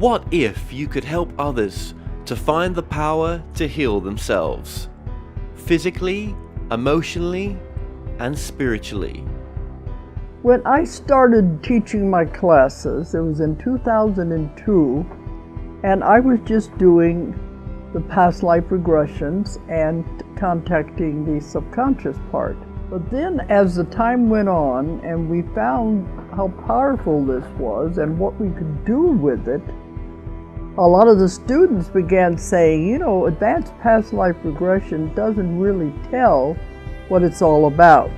What if you could help others to find the power to heal themselves? Physically, emotionally, and spiritually. When I started teaching my classes, it was in 2002, and I was just doing the past life regressions and contacting the subconscious part. But then as the time went on and we found how powerful this was and what we could do with it, a lot of the students began saying, advanced past life regression doesn't really tell what it's all about.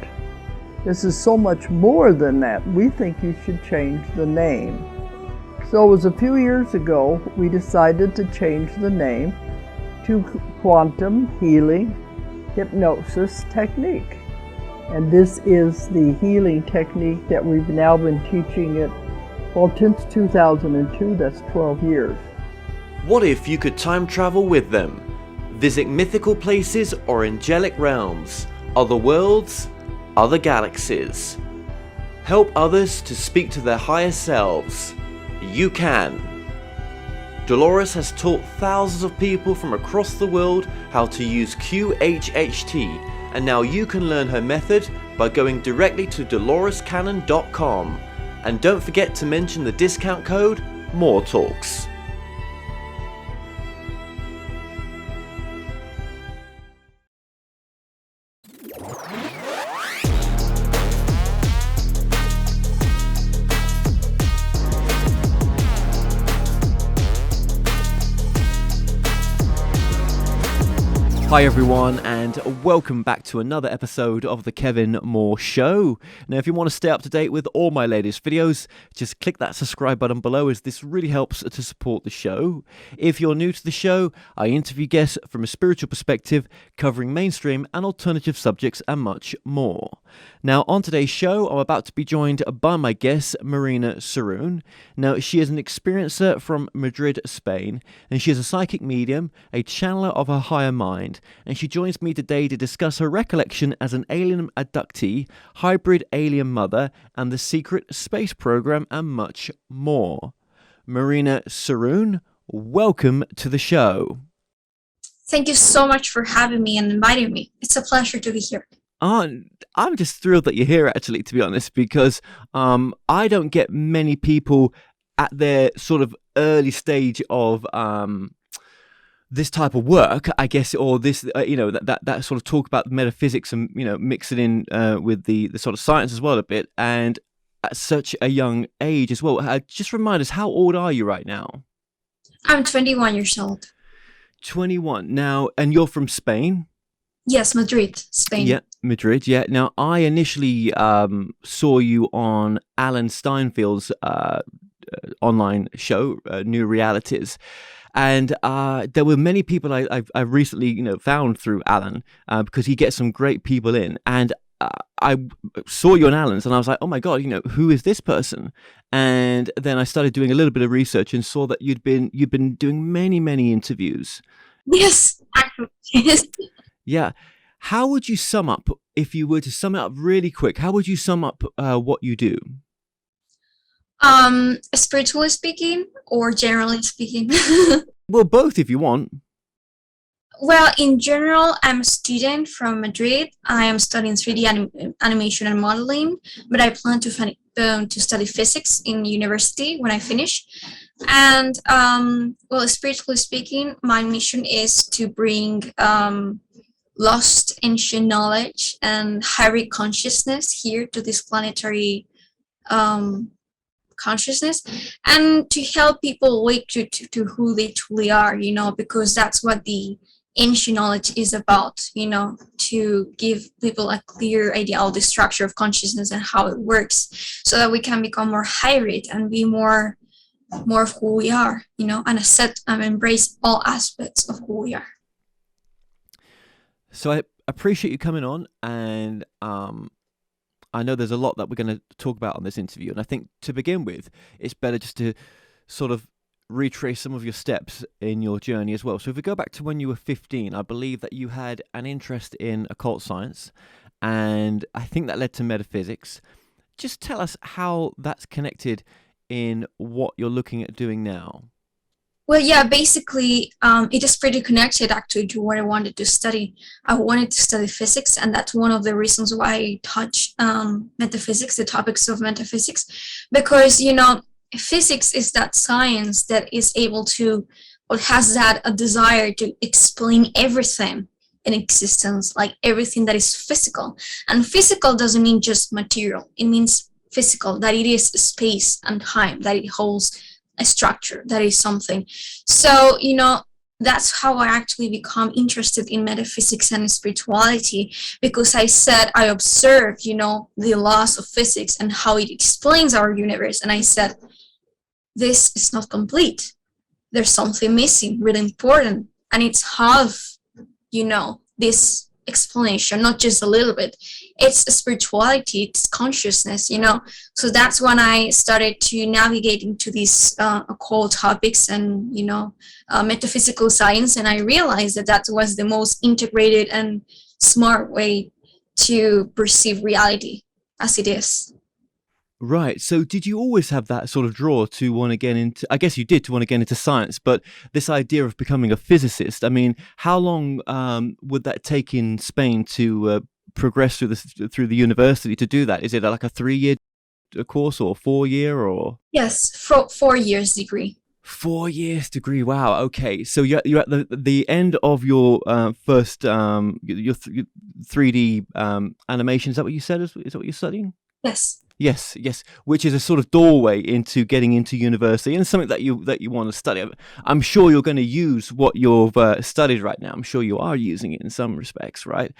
This is so much more than that. We think you should change the name. So it was a few years ago we decided to change the name to Quantum Healing Hypnosis Technique. And this is the healing technique that we've now been teaching it, since 2002, that's 12 years. What if you could time travel with them? Visit mythical places or angelic realms, other worlds, other galaxies. Help others to speak to their higher selves. You can. Dolores has taught thousands of people from across the world how to use QHHT, and now you can learn her method by going directly to dolorescannon.com. And don't forget to mention the discount code MORETALKS. Hi everyone, and welcome back to another episode of the Kevin Moore Show. Now if you want to stay up to date with all my latest videos, just click that subscribe button below, as this really helps to support the show. If you're new to the show, I interview guests from a spiritual perspective, covering mainstream and alternative subjects and much more. Now on today's show, I'm about to be joined by my guest, Marina Seren. Now she is an experiencer from Madrid, Spain, and she is a psychic medium, a channeler of her higher mind. And she joins me today to discuss her recollection as an alien abductee, hybrid alien mother, and the secret space program, and much more. Marina Seren, welcome to the show. Thank you so much for having me and inviting me. It's a pleasure to be here. I'm just thrilled that you're here, actually, to be honest, because I don't get many people at their sort of early stage of this type of work, I guess, or this, that sort of talk about metaphysics and, mix it in with the sort of science as well a bit, and at such a young age as well. Just remind us, how old are you right now? I'm 21 years old. 21. Now, and you're from Spain? Yes, Madrid, Spain. Yeah, Madrid, yeah. Now, I initially saw you on Alan Steinfeld's online show, New Realities. And there were many people I've recently, found through Alan, because he gets some great people in. And I saw you on Alan's, and I was like, oh my God, who is this person? And then I started doing a little bit of research and saw that you'd been doing many interviews. Yes, actually. Yeah. How would you sum up, if you were to sum it up really quick, how would you sum up what you do? Spiritually speaking, or generally speaking? Well, both if you want. Well, in general, I'm a student from Madrid. I am studying 3D animation and modeling, but I plan to study physics in university when I finish. And, spiritually speaking, my mission is to bring lost ancient knowledge and hybrid consciousness here to this planetary consciousness, and to help people wake to who they truly are, because that's what the ancient knowledge is about, to give people a clear idea of the structure of consciousness and how it works, so that we can become more hybrid and be more of who we are, and accept and embrace all aspects of who we are. So I appreciate you coming on, and I know there's a lot that we're going to talk about on this interview, and I think to begin with, it's better just to sort of retrace some of your steps in your journey as well. So if we go back to when you were 15, I believe that you had an interest in occult science, and I think that led to metaphysics. Just tell us how that's connected in what you're looking at doing now. Well, yeah, basically, it is pretty connected actually to what I wanted to study. I wanted to study physics, and that's one of the reasons why I touch metaphysics, the topics of metaphysics, because, physics is that science that is able to, or has that a desire to explain everything in existence, like everything that is physical. And physical doesn't mean just material, it means physical, that it is space and time, that it holds a structure, that is something. So, that's how I actually become interested in metaphysics and spirituality, because I observed, the laws of physics and how it explains our universe. And I said, this is not complete. There's something missing, really important. And it's half, this explanation, not just a little bit. It's spirituality, it's consciousness, So that's when I started to navigate into these occult topics and, metaphysical science. And I realized that that was the most integrated and smart way to perceive reality as it is. Right. So did you always have that sort of draw to want to get into, I guess you did, to want to get into science, but this idea of becoming a physicist, I mean, how long would that take in Spain to progress through the university to do that? Is it like a 3-year course or 4-year or? Yes, 4 years degree. 4 years degree. Wow. Okay. So you're at the end of your first your 3D animation. Is that what you said? Is that what you're studying? Yes. Yes, which is a sort of doorway into getting into university, and something that you want to study. I'm sure you're going to use what you've studied right now. I'm sure you are using it in some respects, right?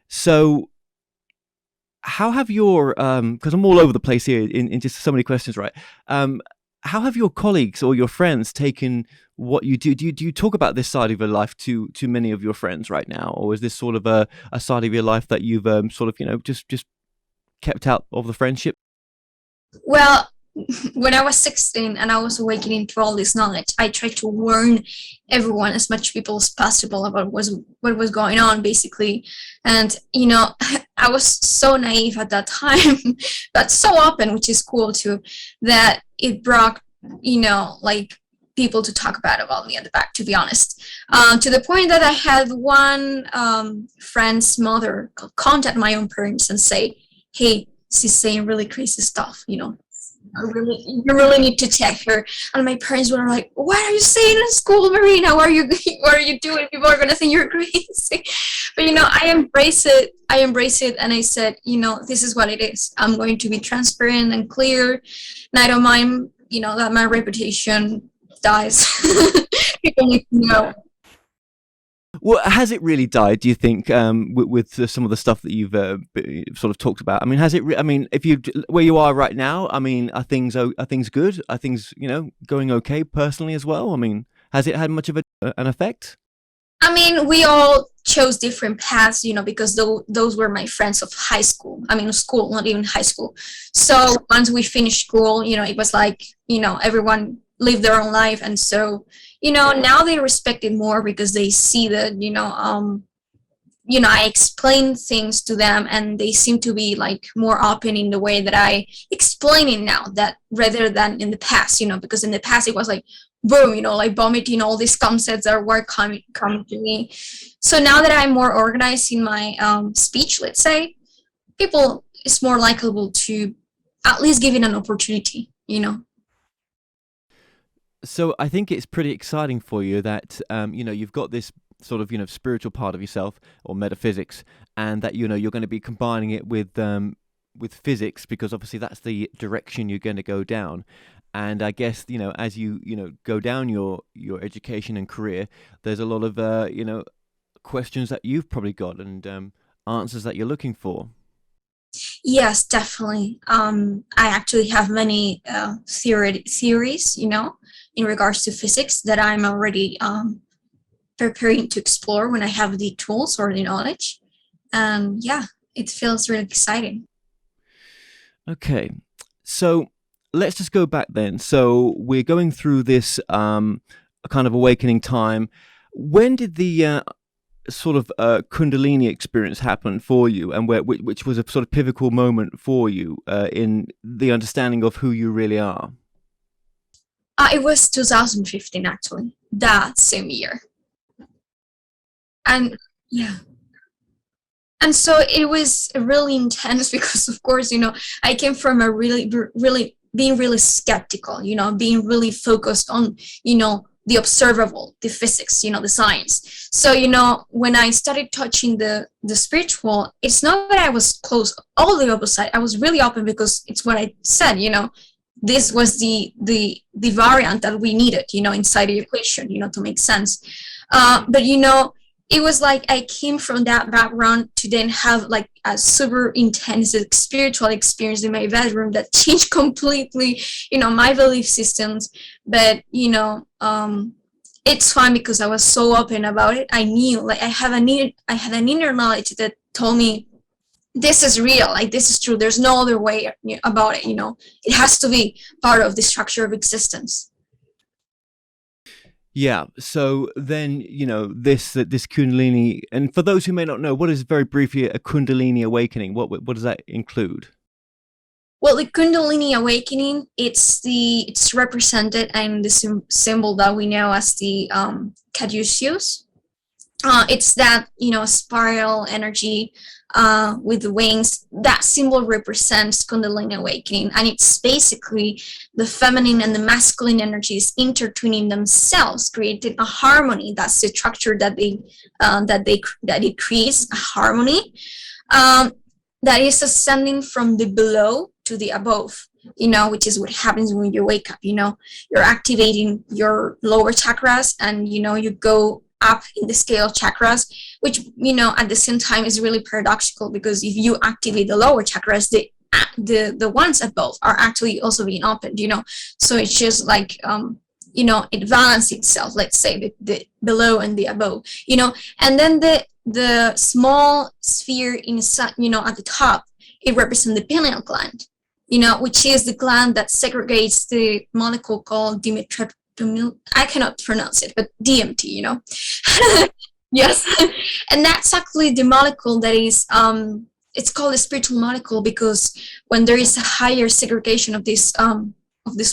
So how have your because I'm all over the place here in just so many questions, right? How have your colleagues or your friends taken what you do? Do you talk about this side of your life to many of your friends right now, or is this sort of a side of your life that you've sort of just kept out of the friendship? Well, when I was 16 and I was awakening to all this knowledge, I tried to warn everyone, as much people as possible, about what was going on, basically. And, I was so naive at that time, but so open, which is cool too, that it brought, like people to talk about me at the back, to be honest. To the point that I had one friend's mother contact my own parents and say, hey, she's saying really crazy stuff, you really need to check her. And my parents were like, what are you saying in school, Marina? What are you doing? People are going to think you're crazy. But, I embrace it. And I said, this is what it is. I'm going to be transparent and clear. And I don't mind, that my reputation dies. People need to know. Well, has it really died, do you think, with some of the stuff that you've sort of talked about? I mean, has it? I mean, if you where you are right now, I mean, are things good? Are things going okay personally as well? I mean, has it had much of an effect? I mean, we all chose different paths, because those were my friends of high school. I mean, school, not even high school. So once we finished school, it was like, everyone lived their own life. And so, now they respect it more because they see that, I explain things to them, and they seem to be like more open in the way that I explain it now, that rather than in the past, because in the past it was like, boom, like vomiting all these concepts that were coming to me. So now that I'm more organized in my speech, let's say, people is more likable to at least give it an opportunity, So I think it's pretty exciting for you that you've got this sort of spiritual part of yourself, or metaphysics, and that you're going to be combining it with physics, because obviously that's the direction you're going to go down. And I guess as you go down your education and career, there's a lot of questions that you've probably got, and answers that you're looking for. Yes, definitely. I actually have many theories, in regards to physics that I'm already preparing to explore when I have the tools or the knowledge. And yeah, it feels really exciting. Okay, so let's just go back then. So we're going through this kind of awakening time. When did the sort of Kundalini experience happen for you, and which was a sort of pivotal moment for you in the understanding of who you really are? It was 2015, actually, that same year. And yeah. And so it was really intense because, of course, I came from a really being really skeptical, being really focused on, the observable, the physics, the science. So, when I started touching the spiritual, it's not that I was closed, all the opposite. I was really open because it's what I said, this was the variant that we needed, inside the equation, to make sense. But, it was like I came from that background to then have like a super intense spiritual experience in my bedroom that changed completely, my belief systems. But, it's fine because I was so open about it. I knew, like, I had an inner knowledge that told me this is real, like this is true. There's no other way about it, it has to be part of the structure of existence. Yeah. So then, this Kundalini, and for those who may not know, what is very briefly a Kundalini awakening? What does that include? Well, the Kundalini awakening, it's represented in the symbol that we know as the caduceus. It's that, spiral energy with the wings. That symbol represents Kundalini awakening, and it's basically the feminine and the masculine energies intertwining themselves, creating a harmony. That's the structure that it creates, a harmony that is ascending from the below to the above, which is what happens when you wake up. You're activating your lower chakras, and you go up in the scale of chakras, which at the same time is really paradoxical, because if you activate the lower chakras, the ones above are actually also being opened, so it's just like it balances itself, let's say, the below and the above, and then the small sphere inside, at the top, it represents the pineal gland, which is the gland that segregates the molecule called I cannot pronounce it, but DMT, Yes. And that's actually the molecule that is, it's called a spiritual molecule, because when there is a higher segregation of this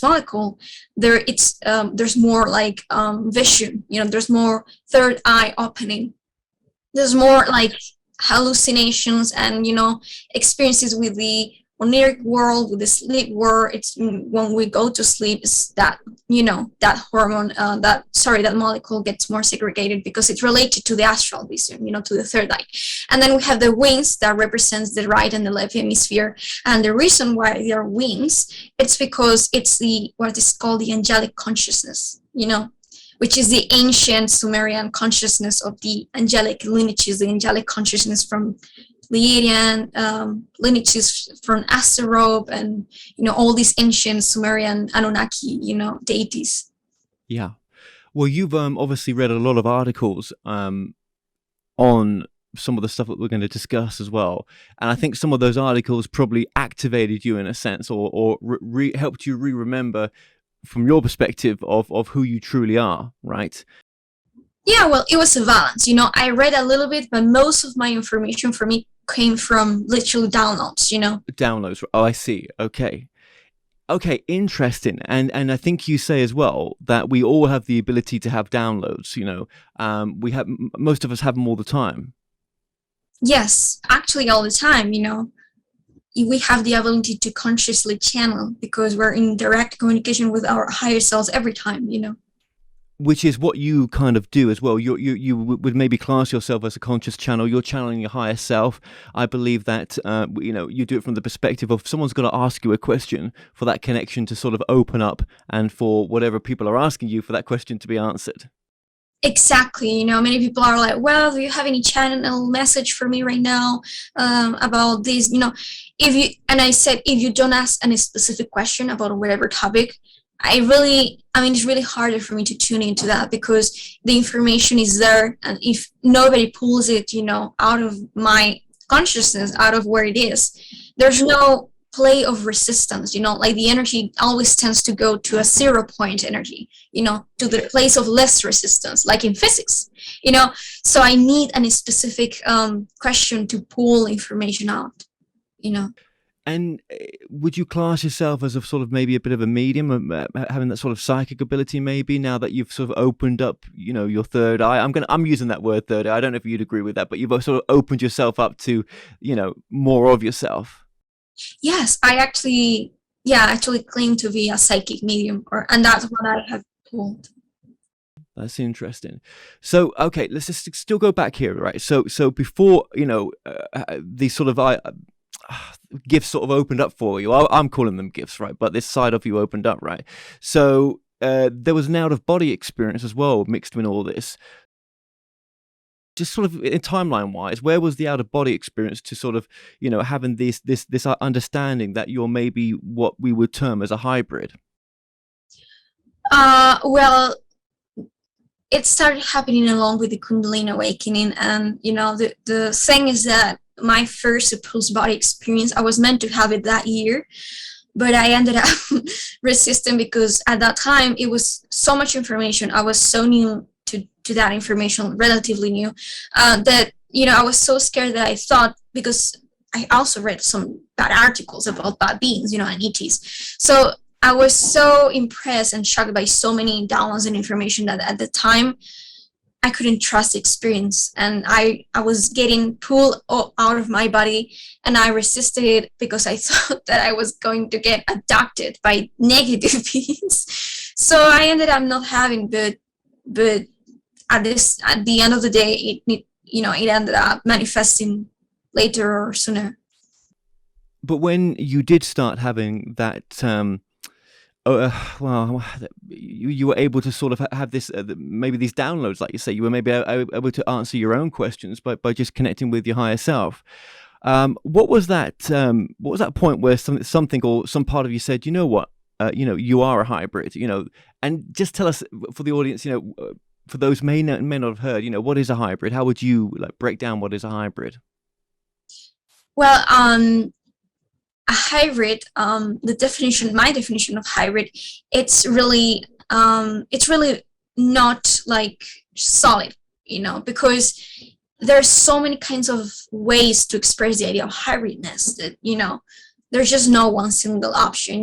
molecule, there's more like vision, there's more third eye opening. There's more like hallucinations and, experiences with the oniric world, with the sleep world. It's when we go to sleep, is that that hormone, that molecule gets more segregated because it's related to the astral vision, to the third eye. And then we have the wings that represents the right and the left hemisphere. And the reason why they are wings, it's because it's what is called the angelic consciousness, which is the ancient Sumerian consciousness of the angelic lineages, the angelic consciousness from Pleiadian lineages, from Asterope, and all these ancient Sumerian Anunnaki deities. Yeah. Well, you've obviously read a lot of articles on some of the stuff that we're going to discuss as well, and I think some of those articles probably activated you in a sense, or helped you remember from your perspective of who you truly are, right? Yeah, well, it was a balance. I read a little bit, but most of my information for me came from literally downloads, Downloads. Oh, I see. Okay, interesting. And I think you say as well that we all have the ability to have downloads. Most of us have them all the time. Yes, actually all the time. We have the ability to consciously channel because we're in direct communication with our higher selves every time. Which is what you kind of do as well. You would maybe class yourself as a conscious channel. You're channeling your higher self. I believe that you do it from the perspective of someone's going to ask you a question, for that connection to sort of open up, and for whatever people are asking you, for that question to be answered. Exactly. Many people are like, well, do you have any channel message for me right now about this? I said, if you don't ask any specific question about whatever topic, it's really harder for me to tune into that, because the information is there, and if nobody pulls it, out of my consciousness, out of where it is, there's no play of resistance, like the energy always tends to go to a 0 point energy, to the place of less resistance, like in physics, so I need a specific question to pull information out, And would you class yourself as a sort of maybe a bit of a medium, having that sort of psychic ability maybe, now that you've sort of opened up, your third eye? I'm using that word third eye. I don't know if you'd agree with that, but you've sort of opened yourself up to, more of yourself. Yes, I actually claim to be a psychic medium, and that's what I have told. That's interesting. So, okay, let's just still go back here, right? So before, these sort of gifts sort of opened up for you. I'm calling them gifts, right? But this side of you opened up, right? So there was an out-of-body experience as well mixed in all this. Just sort of in timeline-wise, where was the out-of-body experience to sort of, having this understanding that you're maybe what we would term as a hybrid? Well, it started happening along with the Kundalini awakening, and the thing is that my first supposed body experience, I was meant to have it that year, but I ended up resisting because at that time it was so much information. I was so new to that information, relatively new, that I was so scared that I thought, because I also read some bad articles about bad beings, and ETs. So I was so impressed and shocked by so many downloads and information that at the time I couldn't trust the experience, and I was getting pulled out of my body, and I resisted it because I thought that I was going to get abducted by negative beings. So I ended up not having, but at the end of the day, it ended up manifesting later or sooner. But when you did start having that, you were able to sort of have this, maybe these downloads, like you say, you were maybe able to answer your own questions by just connecting with your higher self. What was that point where something or some part of you said, you know what, you are a hybrid, and just tell us, for the audience, for those may not have heard, what is a hybrid? How would you break down what is a hybrid? Well, a hybrid, my definition of hybrid, it's really not like solid, because there's so many kinds of ways to express the idea of hybridness that, there's just no one single option,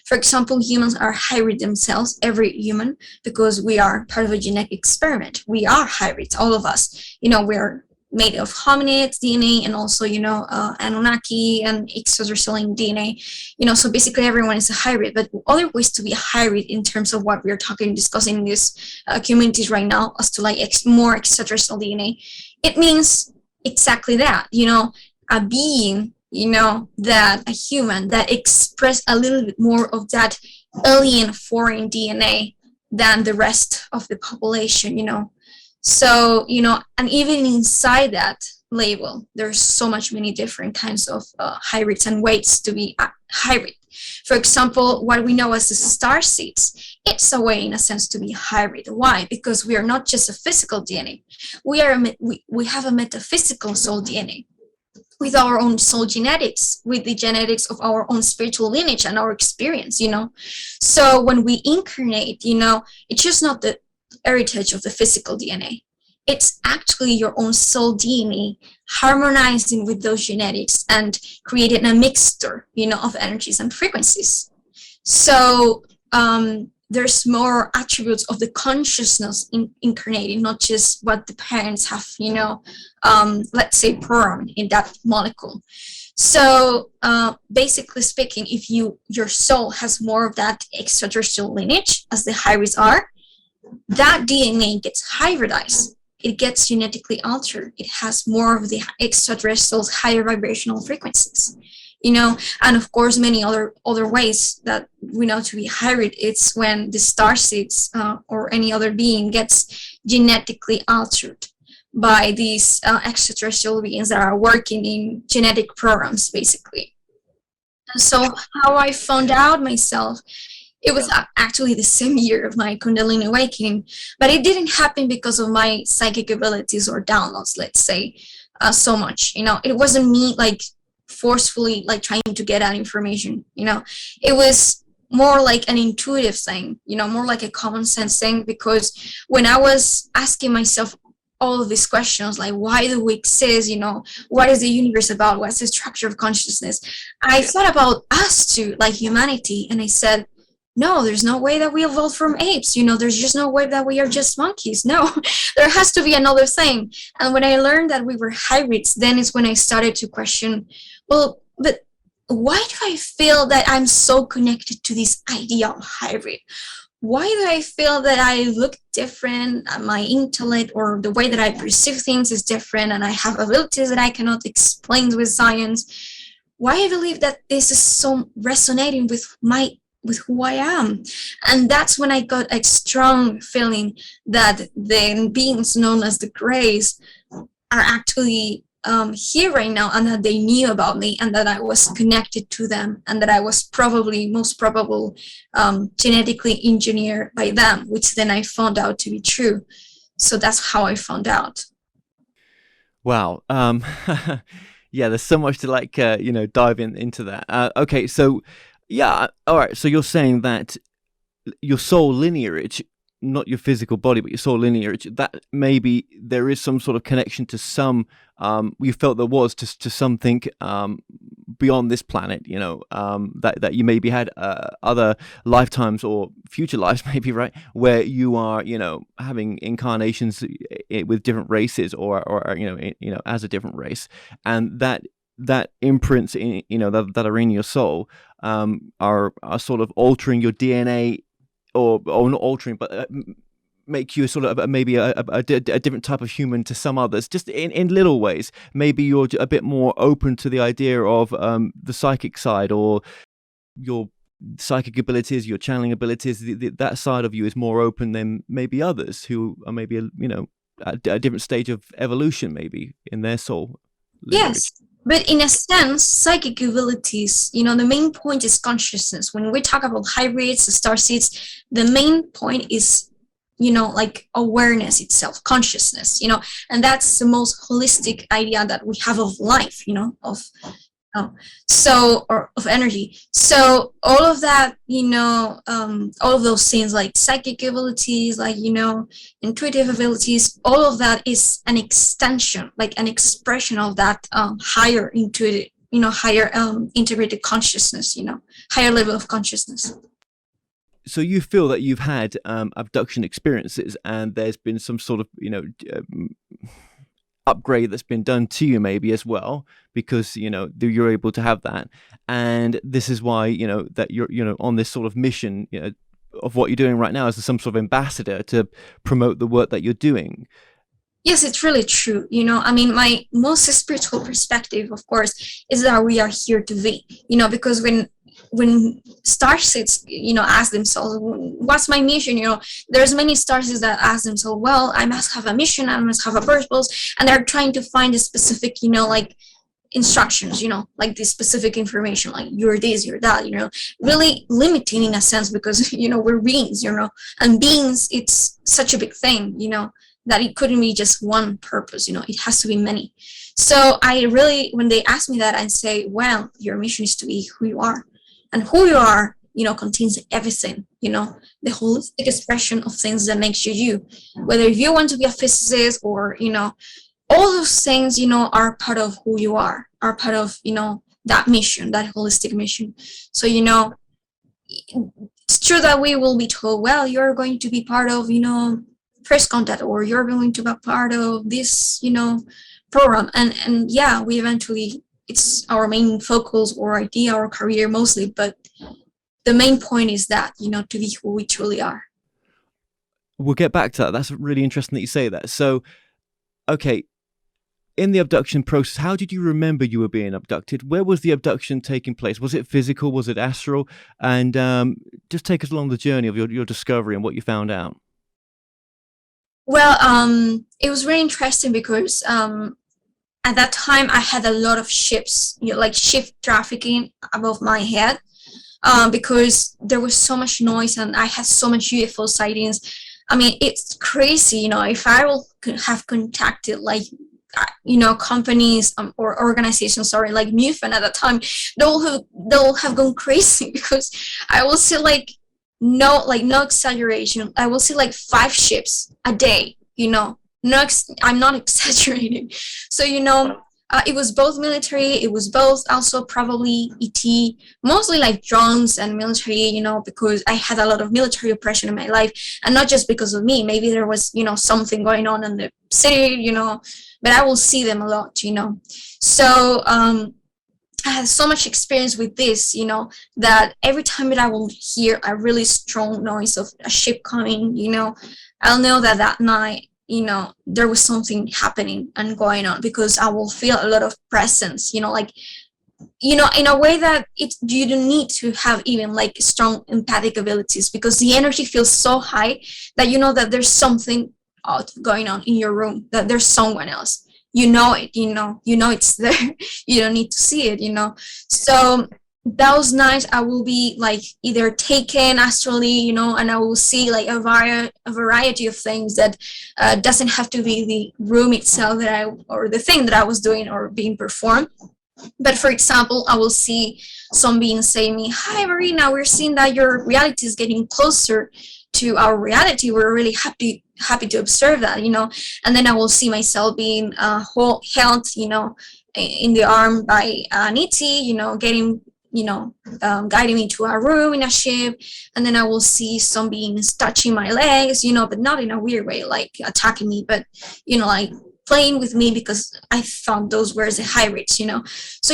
For example, humans are hybrid themselves, every human, because we are part of a genetic experiment. We are hybrids, all of us, we're made of hominids DNA, and also Anunnaki and extraterrestrial DNA, so basically everyone is a hybrid. But other ways to be a hybrid in terms of what we're discussing in these communities right now, as to more extraterrestrial DNA, it means exactly that, a being, that a human that express a little bit more of that alien foreign DNA than the rest of the population, So, and even inside that label, there's so many different kinds of hybrids and ways to be a hybrid. For example, what we know as the star seeds, it's a way, in a sense, to be hybrid. Why? Because we are not just a physical DNA. We have a metaphysical soul DNA with our own soul genetics, with the genetics of our own spiritual lineage and our experience, So when we incarnate, it's just not the heritage of the physical DNA. It's actually your own soul DNA harmonizing with those genetics and creating a mixture, of energies and frequencies. So there's more attributes of the consciousness incarnating, not just what the parents have, let's say, programmed in that molecule. So basically speaking, if your soul has more of that extraterrestrial lineage, as the hybrids are, that DNA gets hybridized. It gets genetically altered. It has more of the extraterrestrial higher vibrational frequencies, and of course many other ways that we know to be hybrid. It's when the star seeds or any other being gets genetically altered by these extraterrestrial beings that are working in genetic programs, basically. So how I found out myself, it was actually the same year of my Kundalini awakening, but it didn't happen because of my psychic abilities or downloads, let's say, so much. It wasn't me forcefully trying to get that information. It was more like an intuitive thing, more like a common sense thing, because when I was asking myself all of these questions, like why do we exist, what is the universe about, what's the structure of consciousness, I thought about us too, like humanity, and I said, no, there's no way that we evolved from apes, there's just no way that we are just monkeys. No, there has to be another thing. And when I learned that we were hybrids, then it's when I started to question, well, but why do I feel that I'm so connected to this idea of hybrid? Why do I feel that I look different, my intellect or the way that I perceive things is different, and I have abilities that I cannot explain with science? Why I believe that this is so resonating with who I am? And that's when I got a strong feeling that the beings known as the Greys are actually here right now, and that they knew about me, and that I was connected to them, and that I was most probable genetically engineered by them, which then I found out to be true. So that's how I found out. Wow. Yeah, there's so much to dive into that. Okay, so yeah, all right. So you're saying that your soul lineage, not your physical body, but your soul lineage, that maybe there is some sort of connection to some, you felt there was to something beyond this planet, that you maybe had other lifetimes or future lives, maybe, right, where you are, having incarnations with different races or as a different race, and that imprints in, that are in your soul, are sort of altering your DNA, or not altering, but make you sort of maybe a different type of human to some others, just in little ways. Maybe you're a bit more open to the idea of the psychic side, or your psychic abilities, your channeling abilities. That side of you is more open than maybe others who are maybe at a different stage of evolution, maybe in their soul lineage. Yes. But in a sense, psychic abilities, the main point is consciousness. When we talk about hybrids, starseeds, the main point is, like awareness itself, consciousness, and that's the most holistic idea that we have of life, of energy. So all of that, all of those things like psychic abilities, like, intuitive abilities, all of that is an extension, like an expression of that higher intuitive, higher integrated consciousness, higher level of consciousness. So you feel that you've had abduction experiences, and there's been some sort of, upgrade that's been done to you maybe as well, because you're able to have that, and this is why that you're on this sort of mission of what you're doing right now as some sort of ambassador to promote the work that you're doing. Yes, it's really true. My most spiritual perspective, of course, is that we are here to be, because when starseeds, ask themselves, what's my mission? There's many starseeds that ask themselves, well, I must have a mission, I must have a purpose, and they're trying to find a specific, like instructions, like this specific information, like you're this, you're that, really limiting in a sense, because, we're beings, and beings, it's such a big thing, that it couldn't be just one purpose, it has to be many. So I really, when they ask me that, I say, well, your mission is to be who you are. And who you are, contains everything, the holistic expression of things that makes you you. Whether you want to be a physicist or, all those things, are part of who you are part of, that mission, that holistic mission. So, it's true that we will be told, well, you're going to be part of, first contact, or you're going to be part of this, program. And yeah, we eventually, it's our main focus or idea or career mostly, but the main point is that, to be who we truly are. We'll get back to that. That's really interesting that you say that. So, okay, in the abduction process, how did you remember you were being abducted? Where was the abduction taking place? Was it physical? Was it astral? And just take us along the journey of your discovery and what you found out. Well, it was very interesting because at that time, I had a lot of ships, like ship trafficking above my head, because there was so much noise and I had so much UFO sightings. I mean, it's crazy, if I will have contacted like, companies or organizations, like MUFON at that time, they'll have gone crazy, because I will see no exaggeration, I will see like 5 ships a day, No, I'm not exaggerating. So, it was both military, it was both also probably ET, mostly like drones and military, because I had a lot of military oppression in my life. And not just because of me, maybe there was, something going on in the city, but I will see them a lot, So, I had so much experience with this, that every time that I will hear a really strong noise of a ship coming, I'll know that that night, there was something happening and going on, because I will feel a lot of presence, like, in a way that you don't need to have even like strong empathic abilities, because the energy feels so high that you know that there's something out going on in your room, that there's someone else. You know it, it's there. You don't need to see it, So those nights I will be like either taken astrally, and I will see like a variety of things that doesn't have to be the room itself or the thing that I was doing or being performed. But for example, I will see some beings say me, "Hi Marina, we're seeing that your reality is getting closer to our reality. We're really happy to observe that, And then I will see myself being held, in the arm by an ET, getting, guiding me to a room in a ship. And then I will see some beings touching my legs, but not in a weird way, like attacking me, but, like playing with me, because I thought those were the hybrids, So,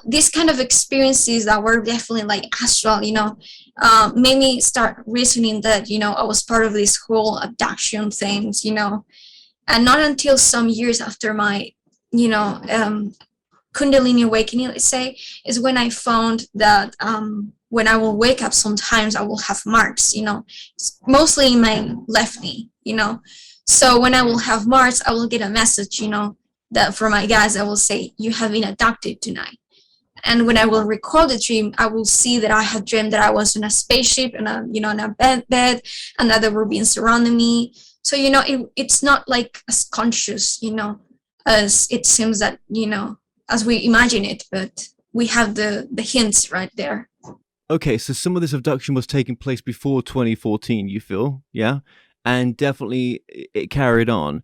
these kind of experiences that were definitely like astral, made me start reasoning that, I was part of this whole abduction things, and not until some years after my, Kundalini awakening, let's say, is when I found that when I will wake up, sometimes I will have marks, mostly in my left knee, So when I will have marks, I will get a message, that from my guides, I will say, "You have been abducted tonight." And when I will recall the dream, I will see that I had dreamed that I was in a spaceship and in a bed, and that they were being surrounding me. So, it's not like as conscious, as it seems that, as we imagine it, but we have the hints right there. Okay, so some of this abduction was taking place before 2014, you feel, yeah? And definitely it carried on.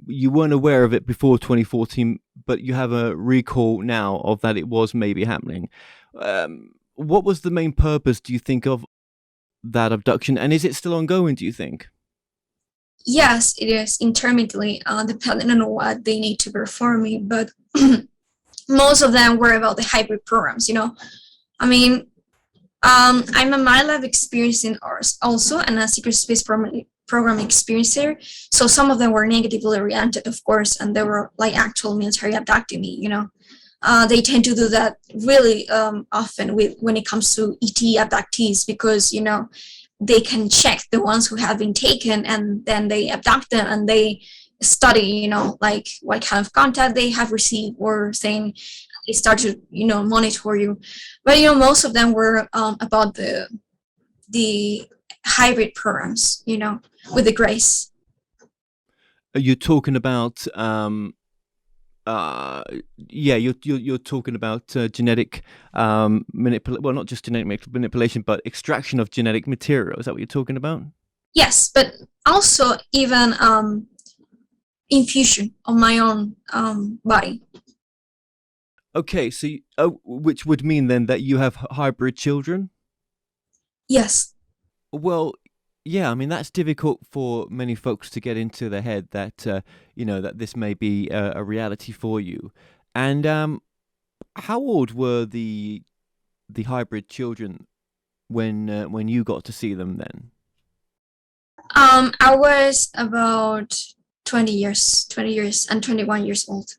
You weren't aware of it before 2014, but you have a recall now of that it was maybe happening. What was the main purpose, do you think, of that abduction? And is it still ongoing, do you think? Yes, it is intermittently, depending on what they need to perform me. But most of them were about the hybrid programs, I mean, I'm a milab experiencing also, and a secret space program experiencer. So some of them were negatively oriented, of course, and they were like actual military abducting me, They tend to do that really often when it comes to ET abductees, because, they can check the ones who have been taken, and then they abduct them and they study, like what kind of contact they have received, or saying they start to, monitor you. But, most of them were about the hybrid programs, with the grace. Are you talking about you're talking about genetic well, not just genetic manipulation, but extraction of genetic material. Is that what you're talking about? Yes, but also even infusion of my own body. Okay, so which would mean then that you have hybrid children? Yes. Well, yeah, I mean, that's difficult for many folks to get into their head that, that this may be a reality for you. And how old were the hybrid children when you got to see them then? I was about 20 years and 21 years old.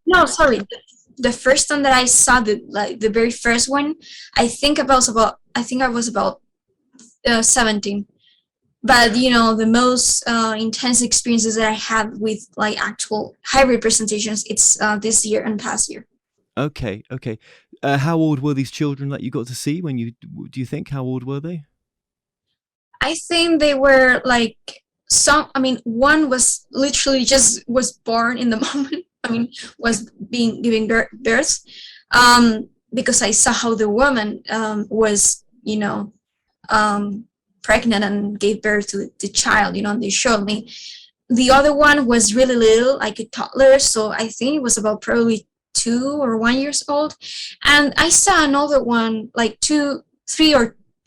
No, sorry. The first time that I saw the very first one, I think I was about 17. But the most intense experiences that I had with like actual hybrid presentations, it's this year and past year. Okay. How old were these children that you got to see do you think, how old were they? I think they were like one was literally was born in the moment. Was giving birth, because I saw how the woman was, pregnant and gave birth to the child, and they showed me. the other one was really little, like a toddler, so I think it was about probably 2 or 1 years old. And I saw another one, like two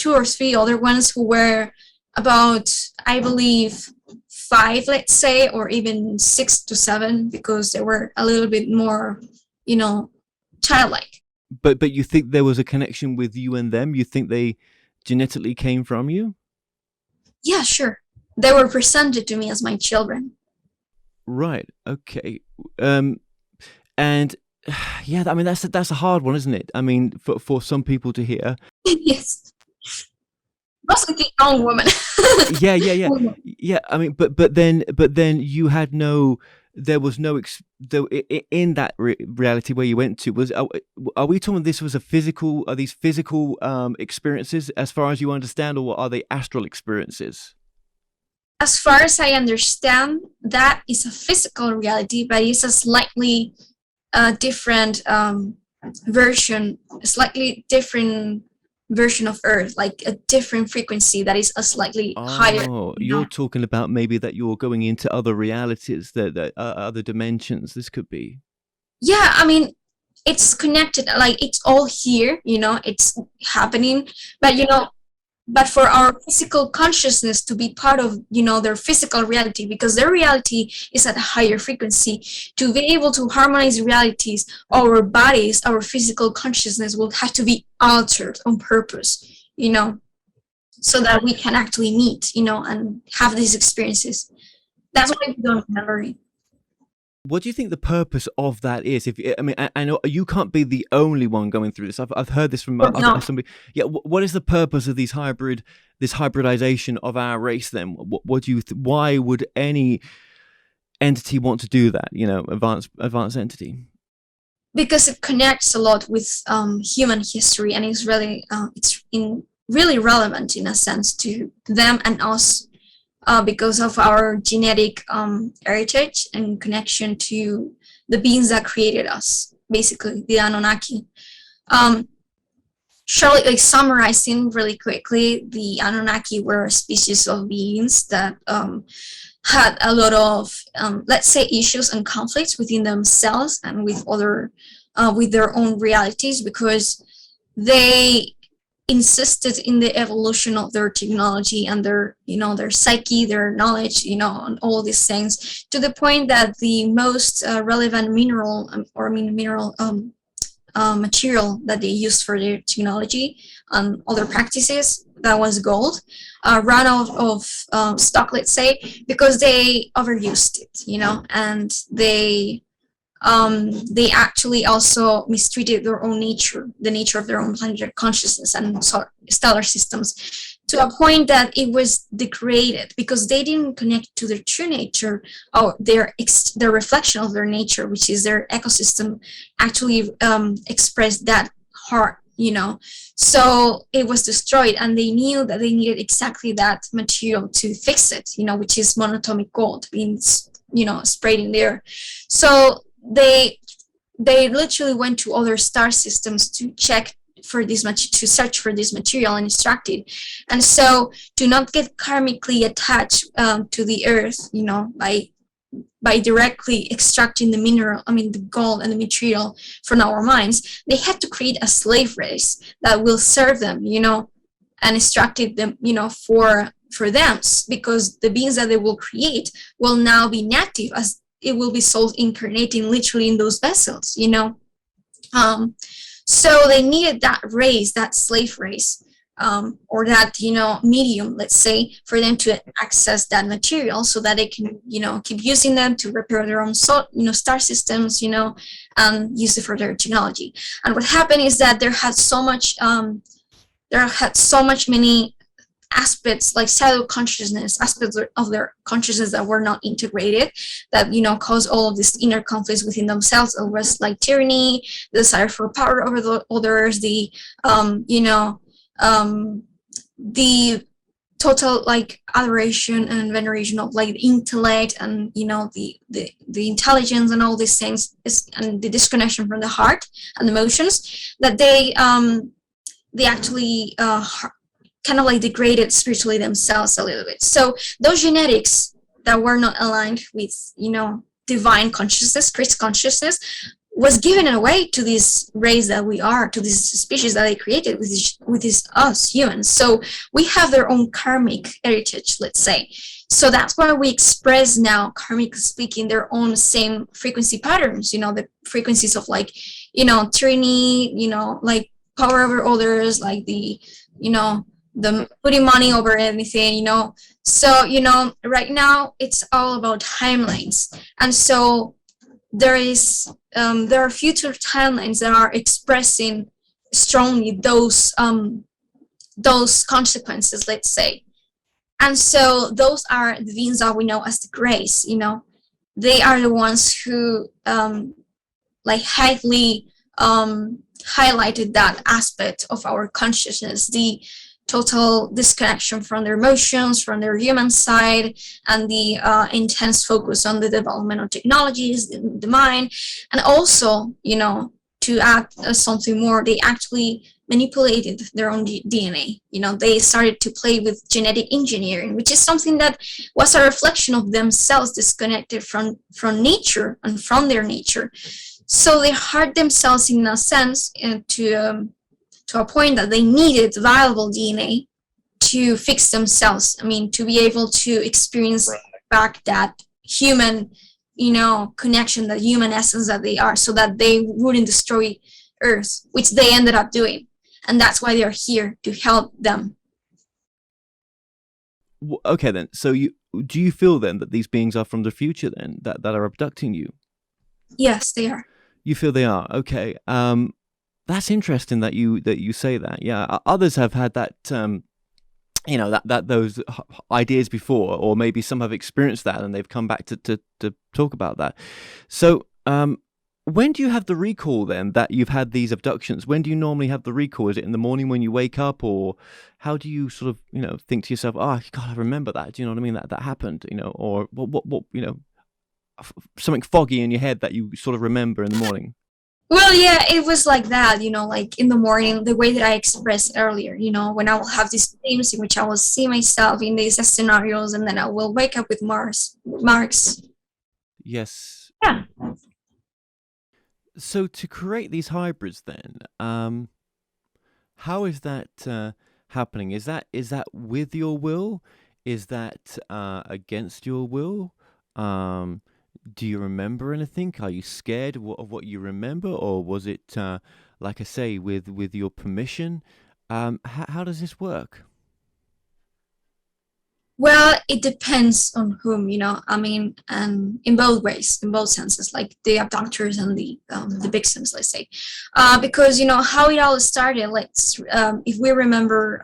or three other ones who were about, I believe, 5, let's say, or even 6 to 7, because they were a little bit more, childlike. But you think there was a connection with you and them? You think they genetically came from you? Yeah, sure. They were presented to me as my children. Right. Okay. And yeah, I mean that's a hard one, isn't it? I mean, for some people to hear. Yes. Mostly the young woman. Yeah. I mean, but then you had there was no in that reality where you went to. Are we talking this was are these physical experiences as far as you understand, or are they astral experiences? As far as I understand, that is a physical reality, but it's a slightly different version, a slightly different version of Earth, like a different frequency that is a slightly higher. Oh, you're talking about maybe that you're going into other realities, that other dimensions. This could be. Yeah, I mean, it's connected. Like it's all here, it's happening, but for our physical consciousness to be part of, their physical reality, because their reality is at a higher frequency, to be able to harmonize realities, our bodies, our physical consciousness will have to be altered on purpose, so that we can actually meet, and have these experiences. That's why we don't remember it. What do you think the purpose of that is? I know you can't be the only one going through this. I've heard this from somebody. Yeah, what is the purpose of this hybridization of our race? Then, what do you? Why would any entity want to do that? Advanced entity. Because it connects a lot with human history, and it's really relevant in a sense to them and us. Because of our genetic heritage and connection to the beings that created us, basically the Anunnaki. Surely, summarizing really quickly, the Anunnaki were a species of beings that had a lot of, let's say, issues and conflicts within themselves and with with their own realities, because they insisted in the evolution of their technology and their psyche, their knowledge, and all these things, to the point that the most relevant mineral material that they used for their technology and other practices, that was gold, ran out of stock, let's say, because they overused it, and they actually also mistreated their own nature, the nature of their own planetary consciousness and stellar systems, to a point that it was degraded because they didn't connect to their true nature, or their reflection of their nature, which is their ecosystem, actually expressed that heart, So it was destroyed, and they knew that they needed exactly that material to fix it, which is monatomic gold being, sprayed in there. So they literally went to other star systems to check for this to search for this material and extract it. And so, to not get karmically attached to the earth, by directly extracting the gold and the material from our minds, they had to create a slave race that will serve them, and extracted them, for them, because the beings that they will create will now be native, as it will be souls incarnating literally in those vessels, So they needed that race, that slave race, or that, medium, let's say, for them to access that material, so that they can, keep using them to repair their own, star systems, and use it for their technology. And what happened is that there had so much many aspects, like shadow consciousness, aspects of their consciousness that were not integrated, that caused all of these inner conflicts within themselves. It was like tyranny, the desire for power over the others, the total adoration and veneration of intellect, and the intelligence and all these things, and the disconnection from the heart and emotions, that they actually kind of degraded spiritually themselves a little bit. So those genetics that were not aligned with, divine consciousness, Christ consciousness, was given away to this race that we are, to this species that they created, with this us humans. So we have their own karmic heritage, let's say. So that's why we express now, karmically speaking, their own same frequency patterns, the frequencies of like, tyranny, like power over others, like the putting money over everything, So, right now it's all about timelines. And so there are future timelines that are expressing strongly those consequences, let's say. And so those are the beings that we know as the grays, they are the ones who highly highlighted that aspect of our consciousness, the total disconnection from their emotions, from their human side, and the intense focus on the development of technologies, the mind. And also, to add something more, they actually manipulated their own DNA. They started to play with genetic engineering, which is something that was a reflection of themselves, disconnected from nature and from their nature. So they hurt themselves in a sense to a point that they needed viable DNA to fix themselves. I mean, to be able to experience back that human, connection, that human essence that they are, so that they wouldn't destroy Earth, which they ended up doing. And that's why they're here, to help them. Okay, then. So do you feel then that these beings are from the future then, that are abducting you? Yes, they are. You feel they are? Okay. That's interesting that you say that. Yeah, others have had that, that those ideas before, or maybe some have experienced that and they've come back to talk about that. So, when do you have the recall then that you've had these abductions? When do you normally have the recall? Is it in the morning when you wake up, or how do you sort of think to yourself, oh God, I remember that? Do you know what I mean? That happened, or what something foggy in your head that you sort of remember in the morning. Well, yeah, it was like that, like in the morning, the way that I expressed earlier, when I will have these dreams in which I will see myself in these scenarios, and then I will wake up with marks. Yes. Yeah. So to create these hybrids then, how is that happening? Is that with your will? Is that against your will? Do you remember anything? Are you scared of what you remember, or was it, like I say, with your permission? How does this work? Well, it depends on whom, I mean, in both ways, in both senses, like the abductors and the victims, let's say, because how it all started. If we remember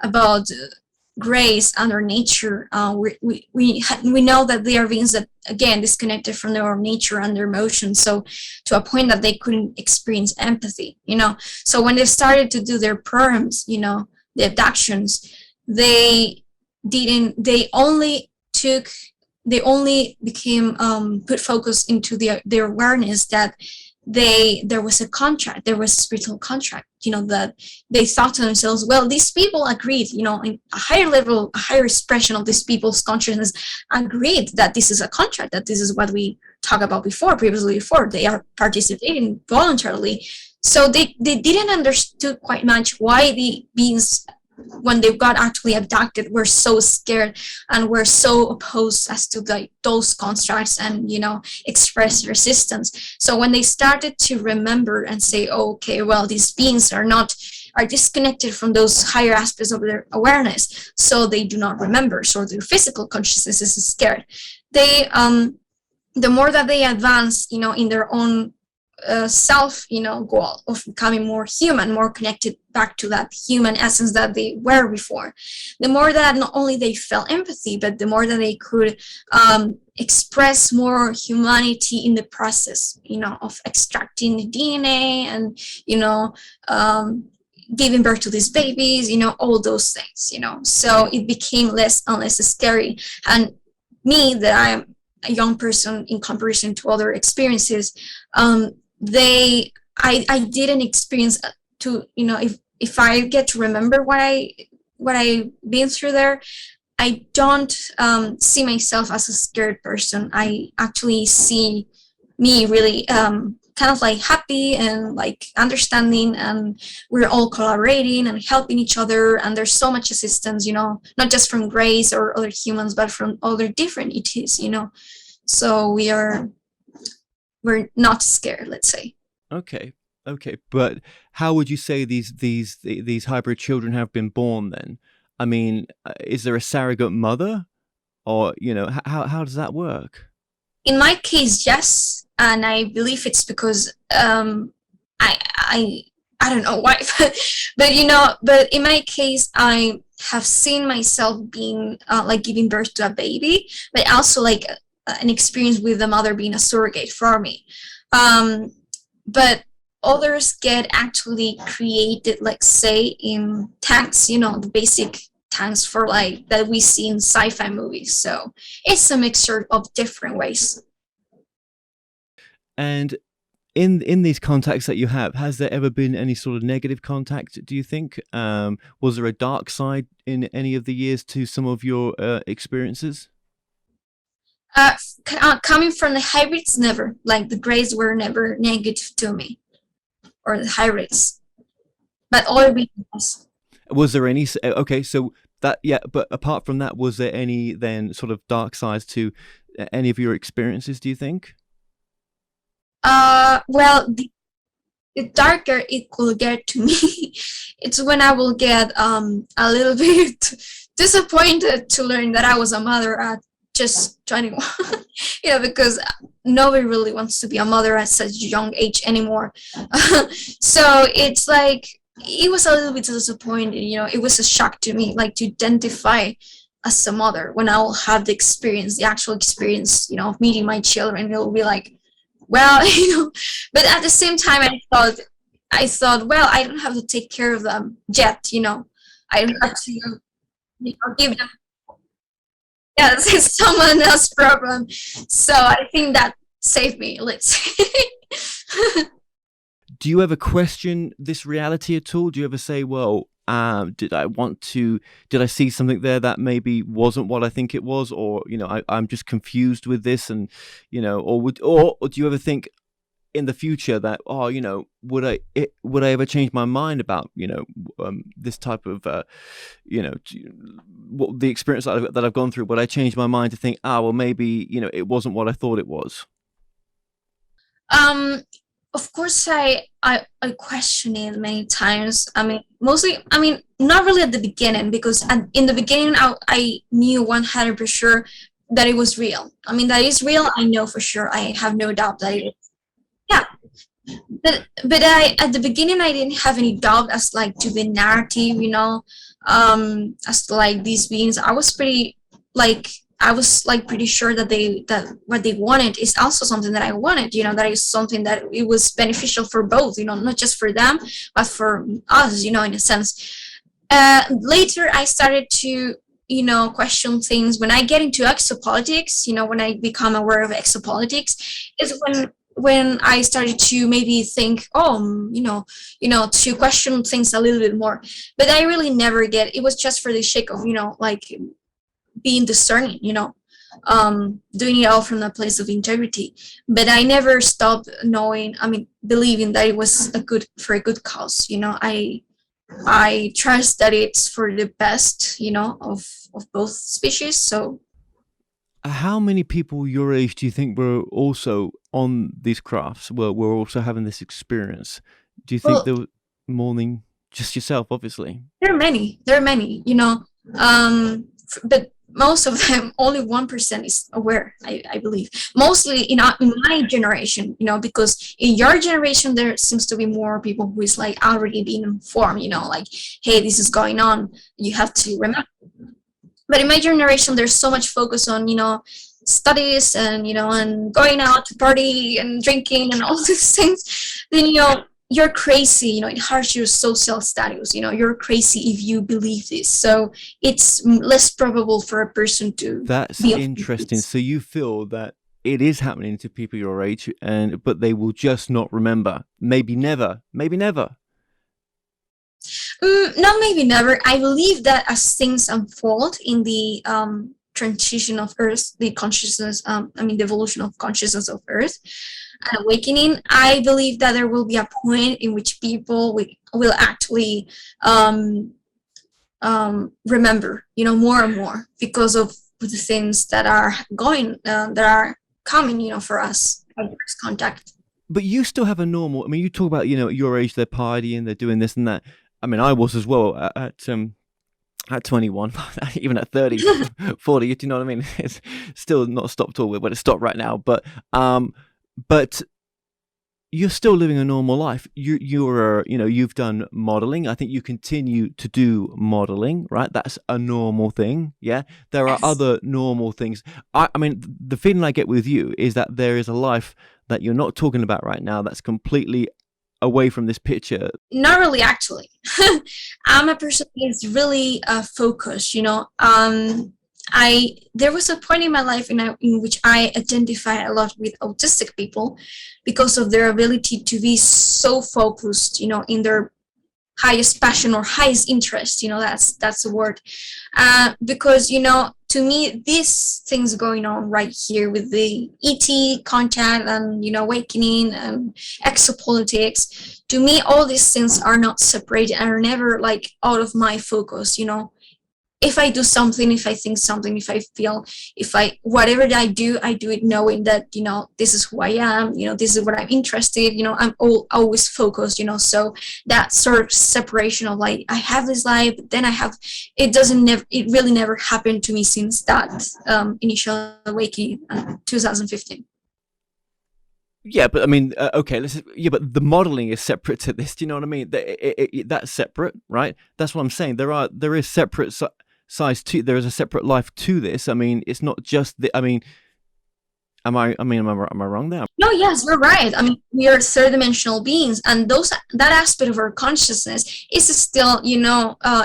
about grace under nature, we know that they are beings that, again, disconnected from their own nature and their emotions, so to a point that they couldn't experience empathy. So when they started to do their programs, the abductions, they only became put focus into their awareness that there was a contract, there was a spiritual contract, that they thought to themselves, well, these people agreed, in a higher level, a higher expression of these people's consciousness agreed that this is a contract, that this is what we talked about previously before. They are participating voluntarily. So they didn't understood quite much why the beings, when they got actually abducted, were so scared and were so opposed as to those constructs and express resistance. So when they started to remember and say, oh, okay, well, these beings are disconnected from those higher aspects of their awareness, so they do not remember, so their physical consciousness is scared. They the more that they advance in their own self goal of becoming more human, more connected back to that human essence that they were before, the more that not only they felt empathy, but the more that they could express more humanity in the process of extracting the DNA and giving birth to these babies, all those things, so it became less and less scary. And me, that I am a young person in comparison to other experiences, I didn't experience to if I get to remember what I've been through there, I don't see myself as a scared person. I actually see me really kind of like happy and like understanding, and we're all collaborating and helping each other, and there's so much assistance, not just from Grace or other humans, but from other different ETs, so we're not scared, let's say. Okay. But how would you say these hybrid children have been born then? I mean, is there a surrogate mother, or how does that work? In my case, yes, and I believe it's because I don't know why, but in my case, I have seen myself being like giving birth to a baby, but also like an experience with the mother being a surrogate for me. But others get actually created, like say in tanks, the basic tanks for like that we see in sci-fi movies. So it's a mixture of different ways. And in these contacts that you have, has there ever been any sort of negative contact, do you think? Was there a dark side in any of the years to some of your experiences? Coming from the hybrids, never. Like the Greys were never negative to me, or the hybrids, but all beings. Was there any? Okay, so that, yeah, but apart from that, was there any then sort of dark sides to any of your experiences, do you think? Well, the darker it could get to me, it's when I will get a little bit disappointed to learn that I was a mother at just 21. Because nobody really wants to be a mother at such a young age anymore. So it's like, it was a little bit disappointing, it was a shock to me, like to identify as a mother when I will have the actual experience, of meeting my children. It will be like, well, but at the same time, I thought, well, I don't have to take care of them yet, I don't have to give them. Yes, it's someone else's problem. So I think that saved me, let's say. Do you ever question this reality at all? Do you ever say, well, did I see something there that maybe wasn't what I think it was, or I'm just confused with this, and or do you ever think in the future that, would I ever change my mind about this type of what the experience that I've gone through? Would I change my mind to think, well, maybe it wasn't what I thought it was? Of course, I question it many times. Mostly, not really at the beginning, because in the beginning, I knew 100% that it was real. That is real. I know for sure. I have no doubt that it is. Yeah. But at the beginning, I didn't have any doubt as like to the narrative, as to like these beings. I was pretty sure that what they wanted is also something that I wanted, that is something that it was beneficial for both, not just for them, but for us, in a sense. Later, I started to, question things. When I get into exopolitics, when I become aware of exopolitics, is when I started to maybe think, to question things a little bit more. But I really never it was just for the sake of, like being discerning, doing it all from the place of integrity. But I never stopped believing that it was for a good cause. I trust that it's for the best, of both species. So how many people your age do you think were also on these crafts, were also having this experience? Do you think there were more than just yourself? Obviously, there are many, but most of them, only 1% is aware, I believe. Mostly in my generation, because in your generation, there seems to be more people who is like already being informed, like, hey, this is going on, you have to remember. But in my generation, there's so much focus on, studies and, and going out to party and drinking and all these things. Then, you're crazy, it hurts your social status, you're crazy if you believe this. So it's less probable for a person to. That's interesting. So you feel that it is happening to people your age, but they will just not remember. Maybe never. Not maybe never. I believe that as things unfold in the transition of Earth, the consciousness, the evolution of consciousness of Earth and awakening, I believe that there will be a point in which people will actually remember, more and more because of the things that are coming, for us at first contact. But you still have a normal. I mean, you talk about at your age they're partying, they're doing this and that. I mean, I was as well at 21, even at 30, 40. Do you know what I mean? It's still not stopped all, but it's stopped right now. But you're still living a normal life. You've done modeling. I think you continue to do modeling, right? That's a normal thing. Yeah. There are other normal things. I mean, the feeling I get with you is that there is a life that you're not talking about right now that's completely away from this picture. Not really, actually. I'm a person who's really focused, there was a point in my life in which I identify a lot with autistic people because of their ability to be so focused, in their highest passion or highest interest. That's the word. Because to me, these things going on right here with the ET contact and awakening and exopolitics, to me, all these things are not separated and are never like out of my focus. If I do something, if I think something, if I feel, whatever I do it knowing that, this is who I am, this is what I'm interested, I'm always focused, so that sort of separation of like, I have this life, but then it really never happened to me since that initial awakening in 2015. Yeah, but I mean, okay, but the modeling is separate to this. Do you know what I mean? That's separate, right? That's what I'm saying. There is separate size to. There is a separate life to this. I mean, it's not just the. I mean, am I wrong there? No, yes, you're right. I mean, we are third-dimensional beings, and that aspect of our consciousness is still,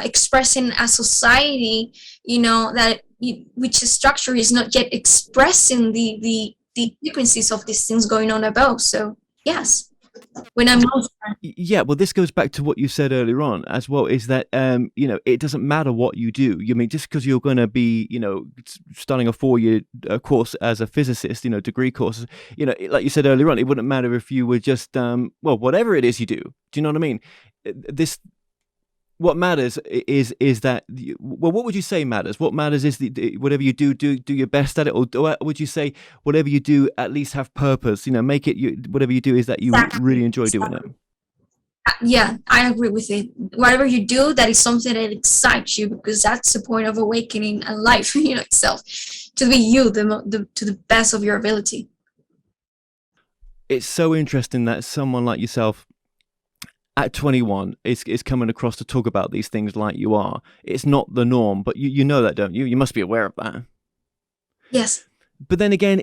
expressing a society, which structure is not yet expressing the frequencies of these things going on above. So yes, when I'm yeah, well, this goes back to what you said earlier on as well, is that it doesn't matter what you do. You mean just because you're going to be starting a 4-year course as a physicist, degree course, like you said earlier on, it wouldn't matter if you were just whatever it is you do. Do you know what I mean? What matters is that, well, what would you say matters? What matters is whatever you do your best at it, or would you say whatever you do at least have purpose? Make it whatever you do is that you really enjoy doing it. Yeah, I agree with it. Whatever you do, that is something that excites you, because that's the point of awakening and life, itself, to be you to the best of your ability. It's so interesting that someone like yourself at 21 is coming across to talk about these things like you are. It's not the norm, but you know that, don't you? You must be aware of that. Yes. But then again,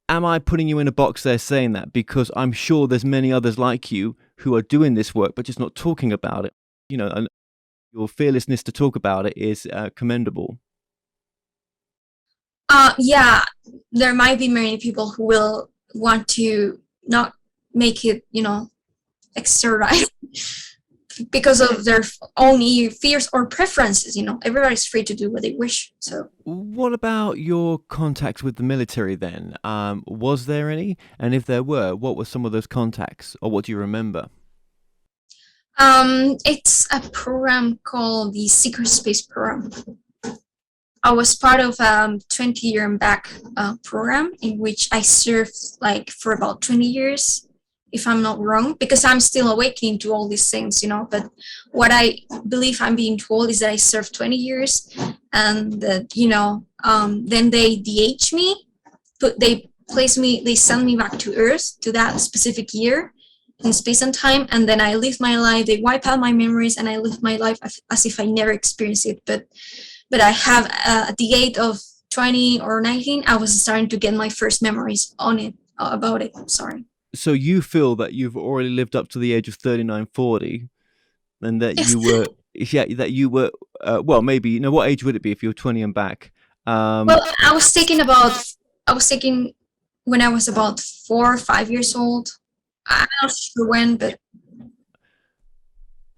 am I putting you in a box there saying that? Because I'm sure there's many others like you who are doing this work, but just not talking about it. And your fearlessness to talk about it is commendable. Yeah, there might be many people who will want to not make it, externalized because of their own fears or preferences. Everybody's free to do what they wish. So what about your contacts with the military then? Was there any? And if there were, what were some of those contacts, or what do you remember? It's a program called the Secret Space Program. I was part of a 20-year and back program in which I served for about 20 years, if I'm not wrong, because I'm still awakening to all these things, but what I believe I'm being told is that I served 20 years and that, then they de-age me, they send me back to Earth to that specific year in space and time, and then I live my life, they wipe out my memories, and I live my life as if I never experienced it, but I have, at the age of 20 or 19, I was starting to get my first memories about it, sorry. So you feel that you've already lived up to the age of 39, 40, and that yes. you were, well, maybe, what age would it be if you were 20 and back? Well, I was taken when I was about 4 or 5 years old. I'm not sure when, but.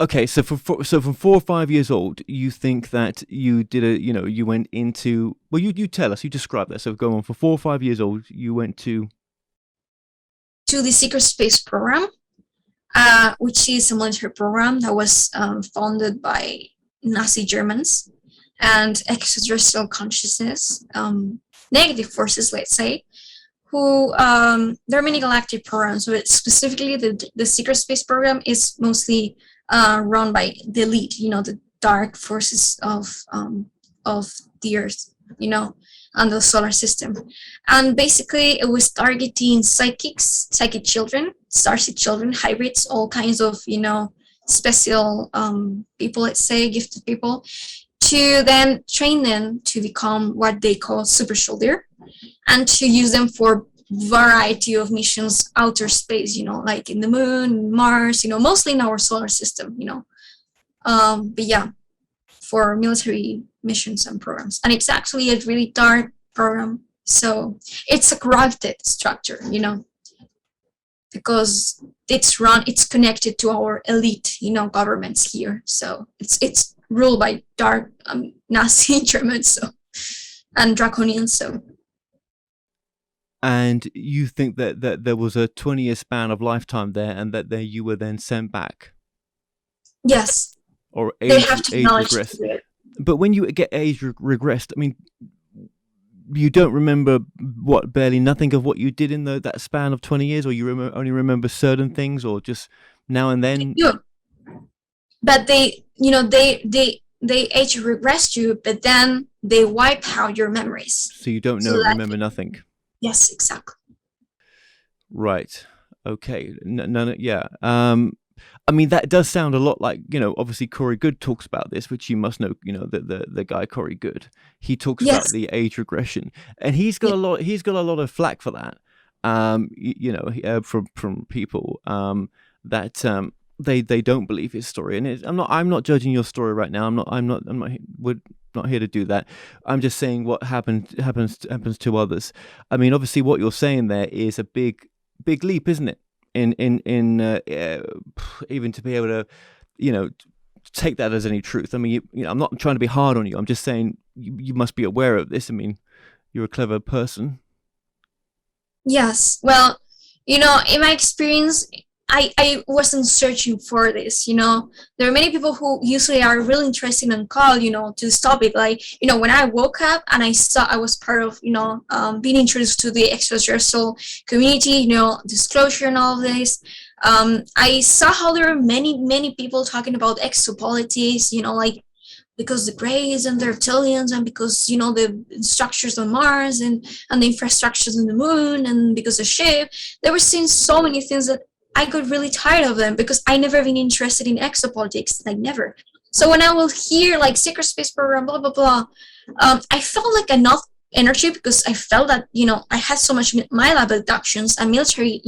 Okay, so from 4 or 5 years old, you think that you did you went into, well, you tell us, you describe that. So go on, for 4 or 5 years old, you went to the secret space program, which is a military program that was founded by Nazi Germans and extraterrestrial consciousness, negative forces, let's say, who there are many galactic programs, but specifically the secret space program is mostly run by the elite, the dark forces of the Earth, and the solar system. And basically, it was targeting psychic children, starseed children, hybrids, all kinds of, special people, let's say, gifted people, to then train them to become what they call super soldier, and to use them for variety of missions outer space, like in the moon, Mars, mostly in our solar system, but yeah, for military missions and programs. And it's actually a really dark program, so it's a corrupted structure, because it's connected to our elite, governments here. So it's ruled by dark Nazi Germans, and draconians. So. And you think that there was a 20-year span of lifetime there, and that there you were then sent back? Yes. Or they have to acknowledge regressed. it. But when you get age regressed, I mean, you don't remember barely nothing of what you did in that span of 20 years, or you only remember certain things, or just now and then? Yeah. But they age regress you, but then they wipe out your memories. So you don't remember nothing. Yes, exactly. Right. Okay. No. Yeah. I mean, that does sound a lot like, obviously Corey Good talks about this, which you must know, the guy Corey Good. He talks about the age regression, and he's got a lot of flack for that. From people that they don't believe his story. And I'm not judging your story right now. We're not here to do that. I'm just saying what happens to others. I mean, obviously what you're saying there is a big leap, isn't it? In even to be able to, take that as any truth. I mean, I'm not trying to be hard on you. I'm just saying you must be aware of this. I mean, you're a clever person. Yes. Well, in my experience, I wasn't searching for this, There are many people who usually are really interested in call, to this topic. Like, when I woke up and I saw I was part of, being introduced to the extraterrestrial community, disclosure and all of this, I saw how there are many, many people talking about exopolitics, like, because the Greys and the reptilians, and because, the structures on Mars and the infrastructures on the moon, and because the ship, they were saying so many things that I got really tired of them, because I never been interested in exopolitics, like never. So when I will hear like secret space program, blah, blah, blah, I felt like enough energy, because I felt that, I had so much milab abductions and military,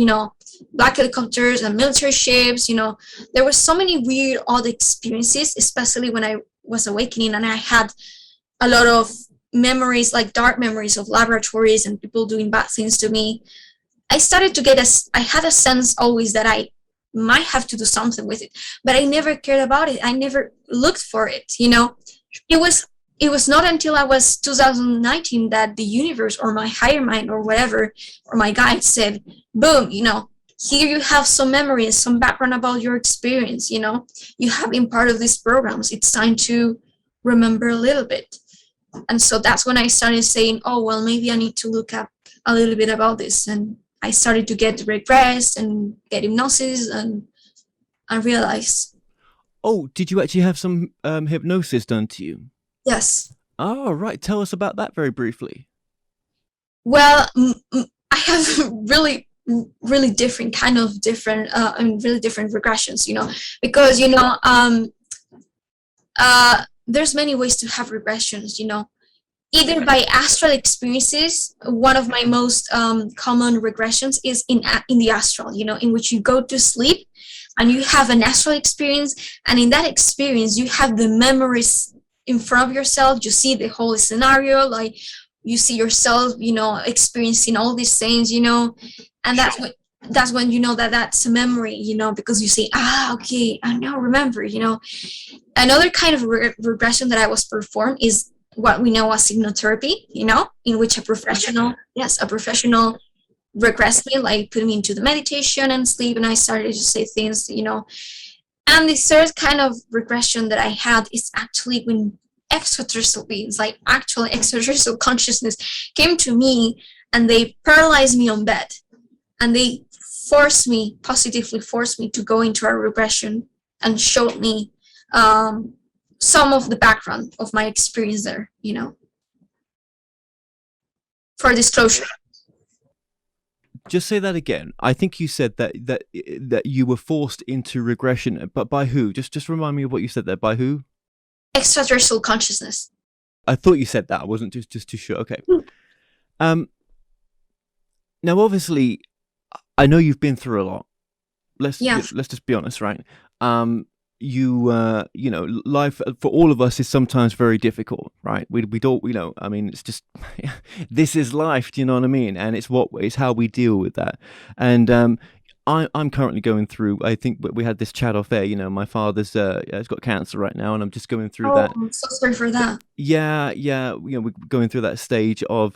black helicopters and military ships, there were so many weird, odd experiences, especially when I was awakening, and I had a lot of memories, like dark memories of laboratories and people doing bad things to me. I started to I had a sense always that I might have to do something with it, but I never cared about it. I never looked for it, It was not until I was 2019 that the universe, or my higher mind, or whatever, or my guide said, boom, here you have some memories, some background about your experience, you have been part of these programs. It's time to remember a little bit. And so that's when I started saying, oh, well, maybe I need to look up a little bit about this. And I started to get regressed and get hypnosis, and I realized. Oh, did you actually have some hypnosis done to you? Yes. Oh, right. Tell us about that very briefly. Well, I have really, really different really different regressions, because, there's many ways to have regressions, either by astral experiences. One of my most common regressions is in the astral, in which you go to sleep and you have an astral experience, and in that experience you have the memories in front of yourself. You see the whole scenario, like you see yourself, experiencing all these things, and that's when you know that that's a memory, because you say, okay, I now remember. Another kind of regression that I was performed is what we know as hypnotherapy, in which a professional regressed me, like put me into the meditation and sleep, and I started to say things, And the third kind of regression that I had is actually when extraterrestrial beings, like actual extraterrestrial consciousness, came to me and they paralyzed me on bed, and they positively forced me to go into a regression and showed me some of the background of my experience there, for disclosure. Just say that again. I think you said that you were forced into regression, but by who? Just remind me of what you said there. By who? Extraterrestrial consciousness. I thought you said that. I wasn't just too sure. Okay. Now, obviously, I know you've been through a lot. Let's just be honest, right? Life for all of us is sometimes very difficult, right? We don't, I mean, it's just, this is life, do you know what I mean? And it's how we deal with that. And I'm currently going through, I think we had this chat off air, my father's has got cancer right now, and I'm just going through that. I'm so sorry for that. Yeah, we're going through that stage of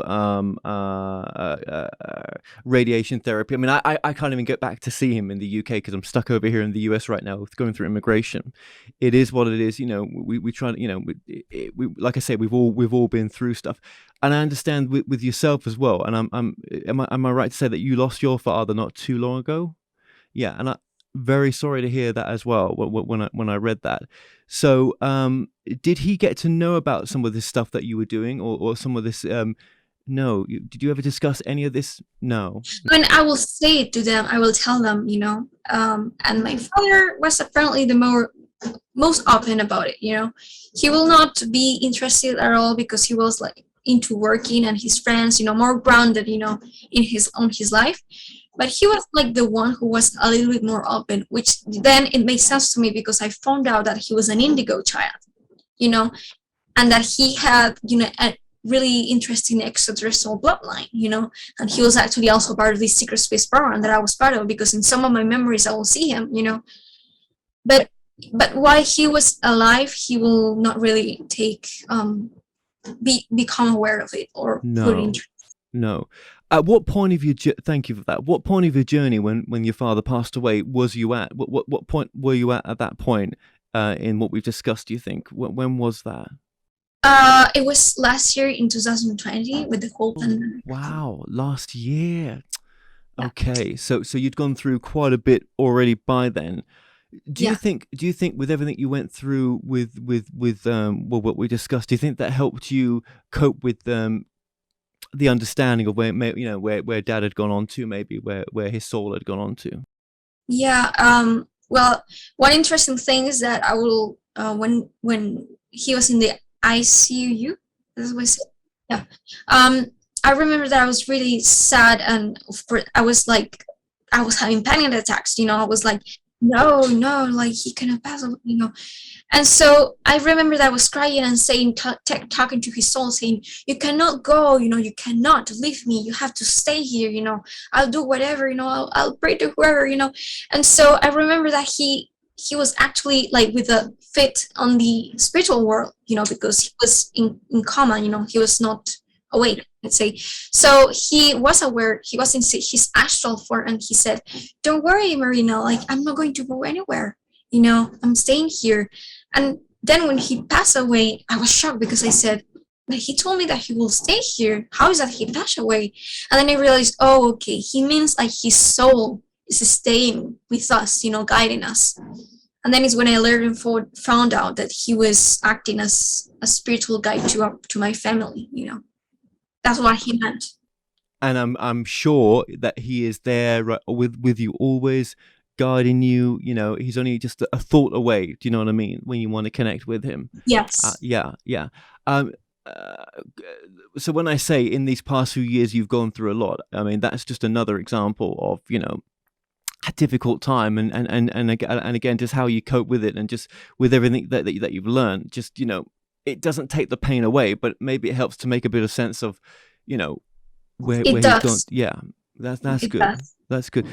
radiation therapy. I mean, I can't even get back to see him in the UK because I'm stuck over here in the US right now going through immigration. It is what it is, we try to, we like I say, we've all been through stuff. And I understand with yourself as well. And am I right to say that you lost your father not too long ago? Yeah, and I'm very sorry to hear that as well when I read that. So did he get to know about some of this stuff that you were doing, or some of this? No. Did you ever discuss any of this? No. When I will say it to them, I will tell them, and my father was apparently the most open about it. He will not be interested at all because he was like into working and his friends, more grounded, in his life. But he was like the one who was a little bit more open, which then it makes sense to me because I found out that he was an indigo child, and that he had, a really interesting extraterrestrial bloodline, and he was actually also part of this secret space program that I was part of, because in some of my memories I will see him, but while he was alive, he will not really become aware of it or put interest. No. At what point of your thank you for that. What point of your journey when your father passed away was you at? What point were you at that point in what we've discussed? Do you think? When was that? It was last year in 2020 with the whole pandemic. Wow, last year. Yeah. Okay, so you'd gone through quite a bit already by then. Do you think with everything you went through with what we discussed, do you think that helped you cope with the understanding of where Dad had gone on to, maybe where his soul had gone on to? Yeah. Well, one interesting thing is that I will when he was in the ICU, this was I remember that I was really sad, and I was having panic attacks. I was like, no, like he cannot pass away, And so I remember that I was crying and saying, talking to his soul, saying, you cannot go, you cannot leave me. You have to stay here, I'll do whatever, I'll pray to whoever, And so I remember that he was actually like with a fit on the spiritual world, because he was in coma, he was not awake, let's say. So he was aware, he was in his astral form, and he said, don't worry, Marina, like I'm not going to go anywhere, I'm staying here. And then when he passed away, I was shocked because I said, but he told me that he will stay here. How is that he passed away? And then I realized, oh, okay, he means like his soul is staying with us, guiding us. And then is when I learned and found out that he was acting as a spiritual guide to my family, That's what he meant. And I'm sure that he is there with you always, guiding you. He's only just a thought away. Do you know what I mean? When you want to connect with him. Yes. Yeah. So when I say in these past few years you've gone through a lot, I mean that's just another example of a difficult time, and again just how you cope with it, and just with everything that you've learned. Just it doesn't take the pain away, but maybe it helps to make a bit of sense of where he's gone. Yeah, that's good. That's good.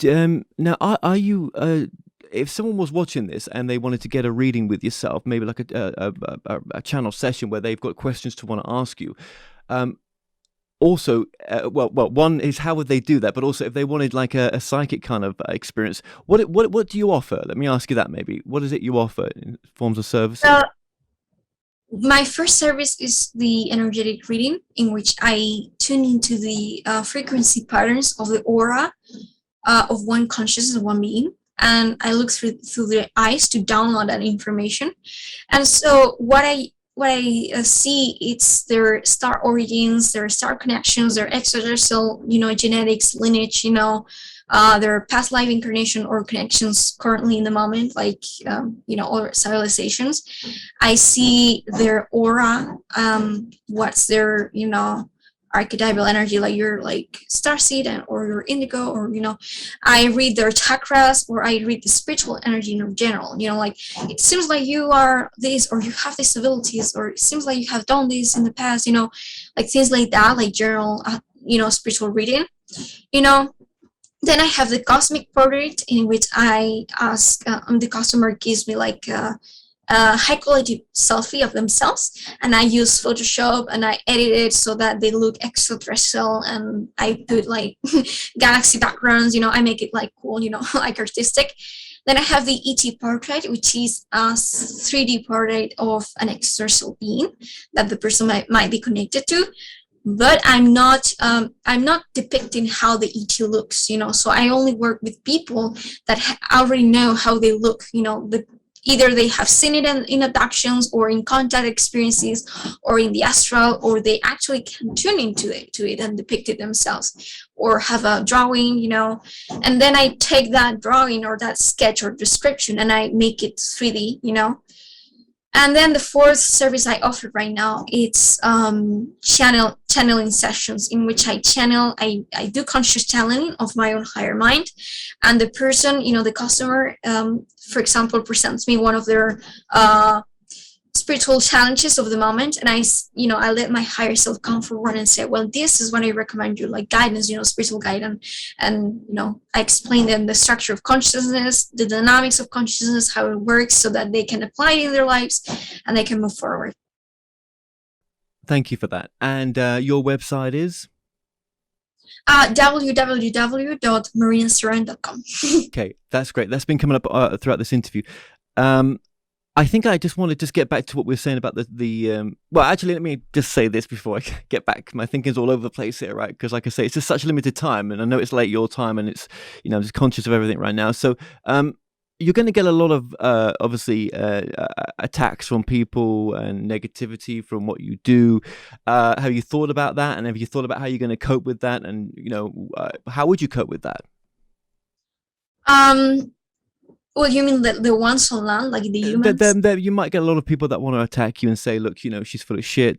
Now, are you? If someone was watching this and they wanted to get a reading with yourself, maybe like a channel session where they've got questions to want to ask you. Also, one is how would they do that? But also, if they wanted like a psychic kind of experience, what do you offer? Let me ask you that maybe. What is it you offer in forms of services? My first service is the energetic reading, in which I tune into the frequency patterns of the aura of one consciousness, of one being, and I look through their eyes to download that information. And so what I see, it's their star origins, their star connections, their extraterrestrial, genetics, lineage, their past life incarnation or connections currently in the moment, like, other civilizations. I see their aura, what's their, archetypal energy, like your starseed or your indigo, or I read their chakras, or I read the spiritual energy in general. Like, it seems like you are this, or you have these abilities, or it seems like you have done this in the past, like things like that, like general spiritual reading. Then I have the cosmic portrait, in which I ask, the customer gives me like a high quality selfie of themselves, and I use Photoshop and I edit it so that they look extraterrestrial, and I put like galaxy backgrounds, I make it like cool, like artistic. Then I have the ET portrait, which is a 3D portrait of an extraterrestrial being that the person might be connected to. But I'm not depicting how the ET looks, so I only work with people that already know how they look, either they have seen it in abductions or in contact experiences or in the astral, or they actually can tune into it and depict it themselves, or have a drawing, and then I take that drawing or that sketch or description and I make it 3D, And then the fourth service I offer right now, it's channeling sessions, in which I do conscious channeling of my own higher mind. And the person, the customer, for example, presents me one of their spiritual challenges of the moment, and I let my higher self come forward and say, well, this is what I recommend you, like guidance, spiritual guidance, and I explain them the structure of consciousness, the dynamics of consciousness, how it works, so that they can apply it in their lives and they can move forward. Thank you for that. And your website is www.marinaseren.com. Okay, that's great. That's been coming up throughout this interview. I think I just want to get back to what we were saying about well, actually, let me just say this before I get back. My thinking's all over the place here, right? Because like I say, it's just such a limited time, and I know it's late your time, and it's, I'm just conscious of everything right now. So you're going to get a lot of, obviously, attacks from people and negativity from what you do. Have you thought about that? And have you thought about how you're going to cope with that? And, how would you cope with that? Well, you mean the ones on land, like the humans? You might get a lot of people that want to attack you and say, look, she's full of shit.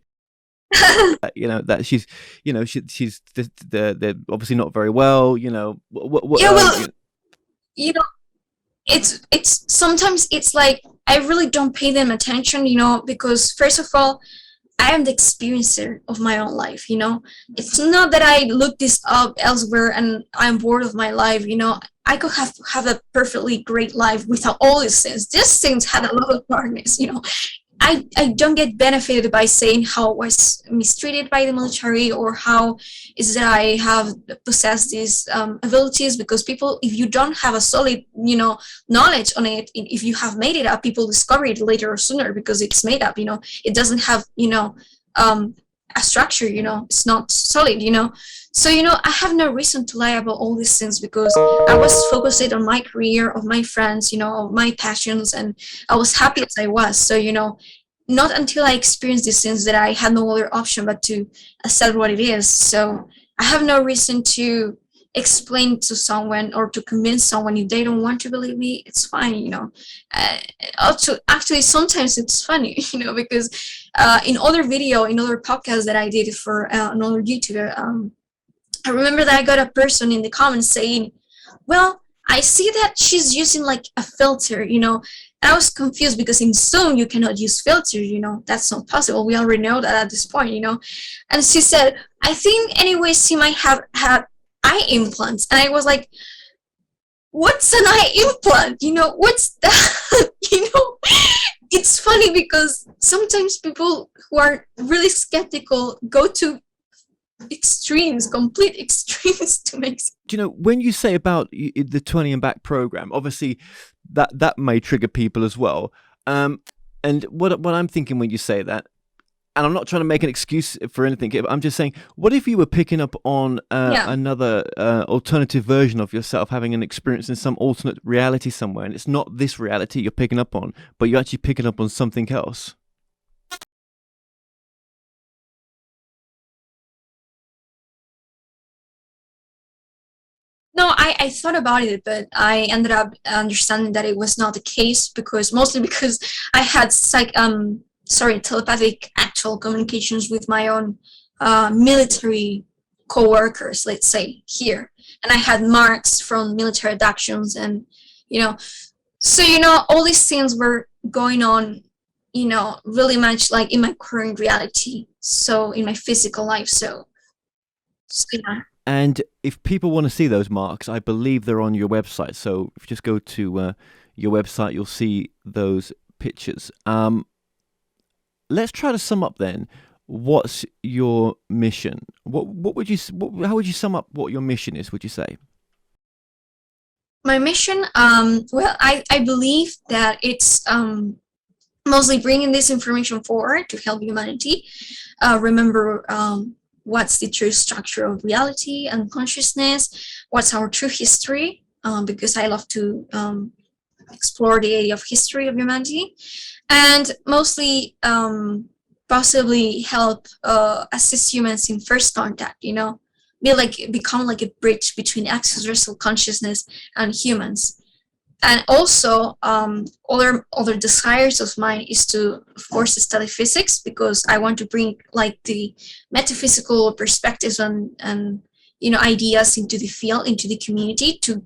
That she's, they're obviously not very well, it's sometimes it's like, I really don't pay them attention, because first of all, I am the experiencer of my own life, It's not that I look this up elsewhere and I'm bored of my life, I could have a perfectly great life without all these things. These things had a lot of darkness, I don't get benefited by saying how I was mistreated by the military, or how is that I have possessed these abilities, because people, if you don't have a solid, knowledge on it, if you have made it up, people discover it later or sooner because it's made up, it doesn't have, a structure, it's not solid, So, I have no reason to lie about all these things, because I was focused on my career, of my friends, of my passions, and I was happy as I was. So, not until I experienced these things that I had no other option but to accept what it is. So I have no reason to explain to someone or to convince someone. If they don't want to believe me, it's fine, Actually, sometimes it's funny, because in other podcasts that I did for another YouTuber, I remember that I got a person in the comments saying, well, I see that she's using like a filter, And I was confused, because in Zoom you cannot use filters, That's not possible. We already know that at this point, And she said, I think anyway she might have had eye implants. And I was like, what's an eye implant? What's that? It's funny because sometimes people who are really skeptical go to complete extremes to make sense. When you say about the 20 and back program, obviously that may trigger people as well. And what I'm thinking when you say that, and I'm not trying to make an excuse for anything, I'm just saying, what if you were picking up on another alternative version of yourself, having an experience in some alternate reality somewhere, and it's not this reality you're picking up on, but you're actually picking up on something else? No, I thought about it, but I ended up understanding that it was not the case, mostly because I had telepathic actual communications with my own military co-workers, let's say, here. And I had marks from military abductions, and so all these things were going on, really much like in my current reality, so in my physical life. So yeah. And if people want to see those marks, I believe they're on your website. So if you just go to your website, you'll see those pictures. Let's try to sum up then. What's your mission? How would you sum up what your mission is, would you say? My mission, well, I believe that it's mostly bringing this information forward to help humanity remember what's the true structure of reality and consciousness, what's our true history, because I love to explore the idea of history of humanity, and mostly possibly help assist humans in first contact, become like a bridge between extraterrestrial consciousness and humans. And also other desires of mine is to, of course, study physics, because I want to bring like the metaphysical perspectives and ideas into the field, into the community, to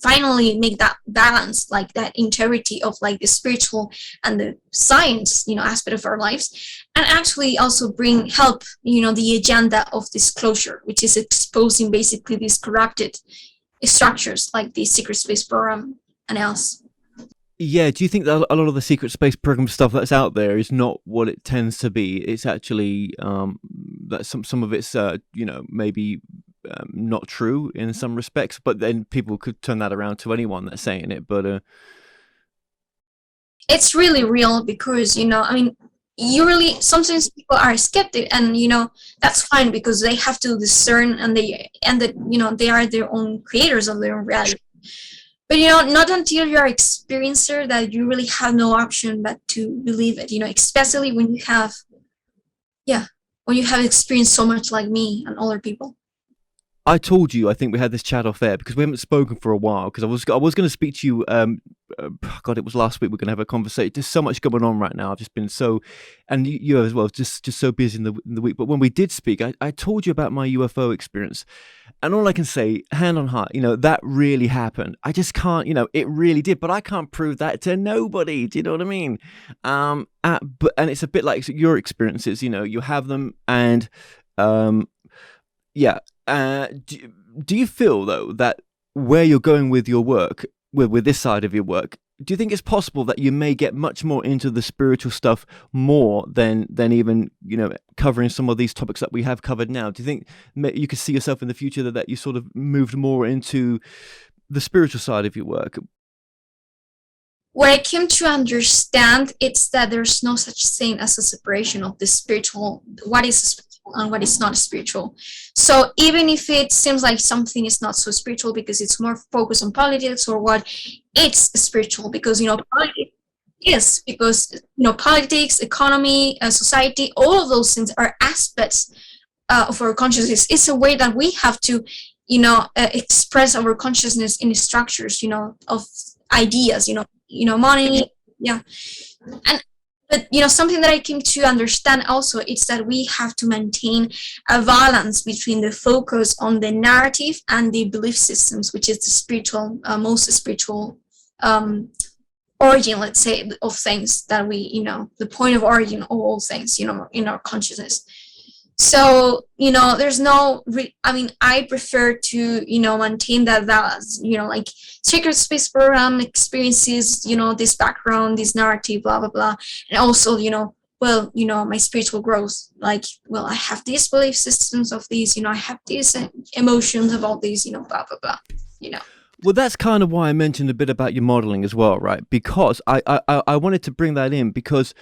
finally make that balance, like that integrity of like the spiritual and the science aspect of our lives, and actually also help the agenda of disclosure, which is exposing basically these corrupted structures like the secret space program and else. Yeah, do you think that a lot of the secret space program stuff that's out there is not what it tends to be? It's actually that some of it's maybe not true in some respects, but then people could turn that around to anyone that's saying it. But it's really real, because sometimes people are skeptic, and that's fine, because they have to discern, and they are their own creators of their own reality. But not until you're an experiencer that you really have no option but to believe it, especially when you have experienced so much like me and other people. I told you, I think we had this chat off air because we haven't spoken for a while. Because I was going to speak to you. God, it was last week. We're going to have a conversation. There's so much going on right now. I've just been and you as well, just so busy in the week. But when we did speak, I told you about my UFO experience, and all I can say, hand on heart, that really happened. I just can't, it really did. But I can't prove that to nobody. Do you know what I mean? And it's a bit like your experiences. You have them, and yeah. Do you feel though that where you're going with your work, with this side of your work, do you think it's possible that you may get much more into the spiritual stuff more than even covering some of these topics that we have covered now? Do you think you could see yourself in the future that you sort of moved more into the spiritual side of your work? What I came to understand, it's that there's no such thing as a separation of the spiritual, what is spiritual and what is not spiritual. So even if it seems like something is not so spiritual because it's more focused on politics or what, it's spiritual because politics is, because politics, economy, society, all of those things are aspects of our consciousness. It's a way that we have to express our consciousness in structures of ideas, money, yeah. But something that I came to understand also is that we have to maintain a balance between the focus on the narrative and the belief systems, which is the spiritual, most spiritual origin, let's say, of things that we, the point of origin of all things, in our consciousness. So, there's no, I mean, I prefer to, maintain that, like sacred space program experiences, this background, this narrative, blah, blah, blah. And also, well, my spiritual growth, like, well, I have these belief systems of these, I have these emotions about these, blah, blah, blah. Well, that's kind of why I mentioned a bit about your modeling as well, right? Because I wanted to bring that in because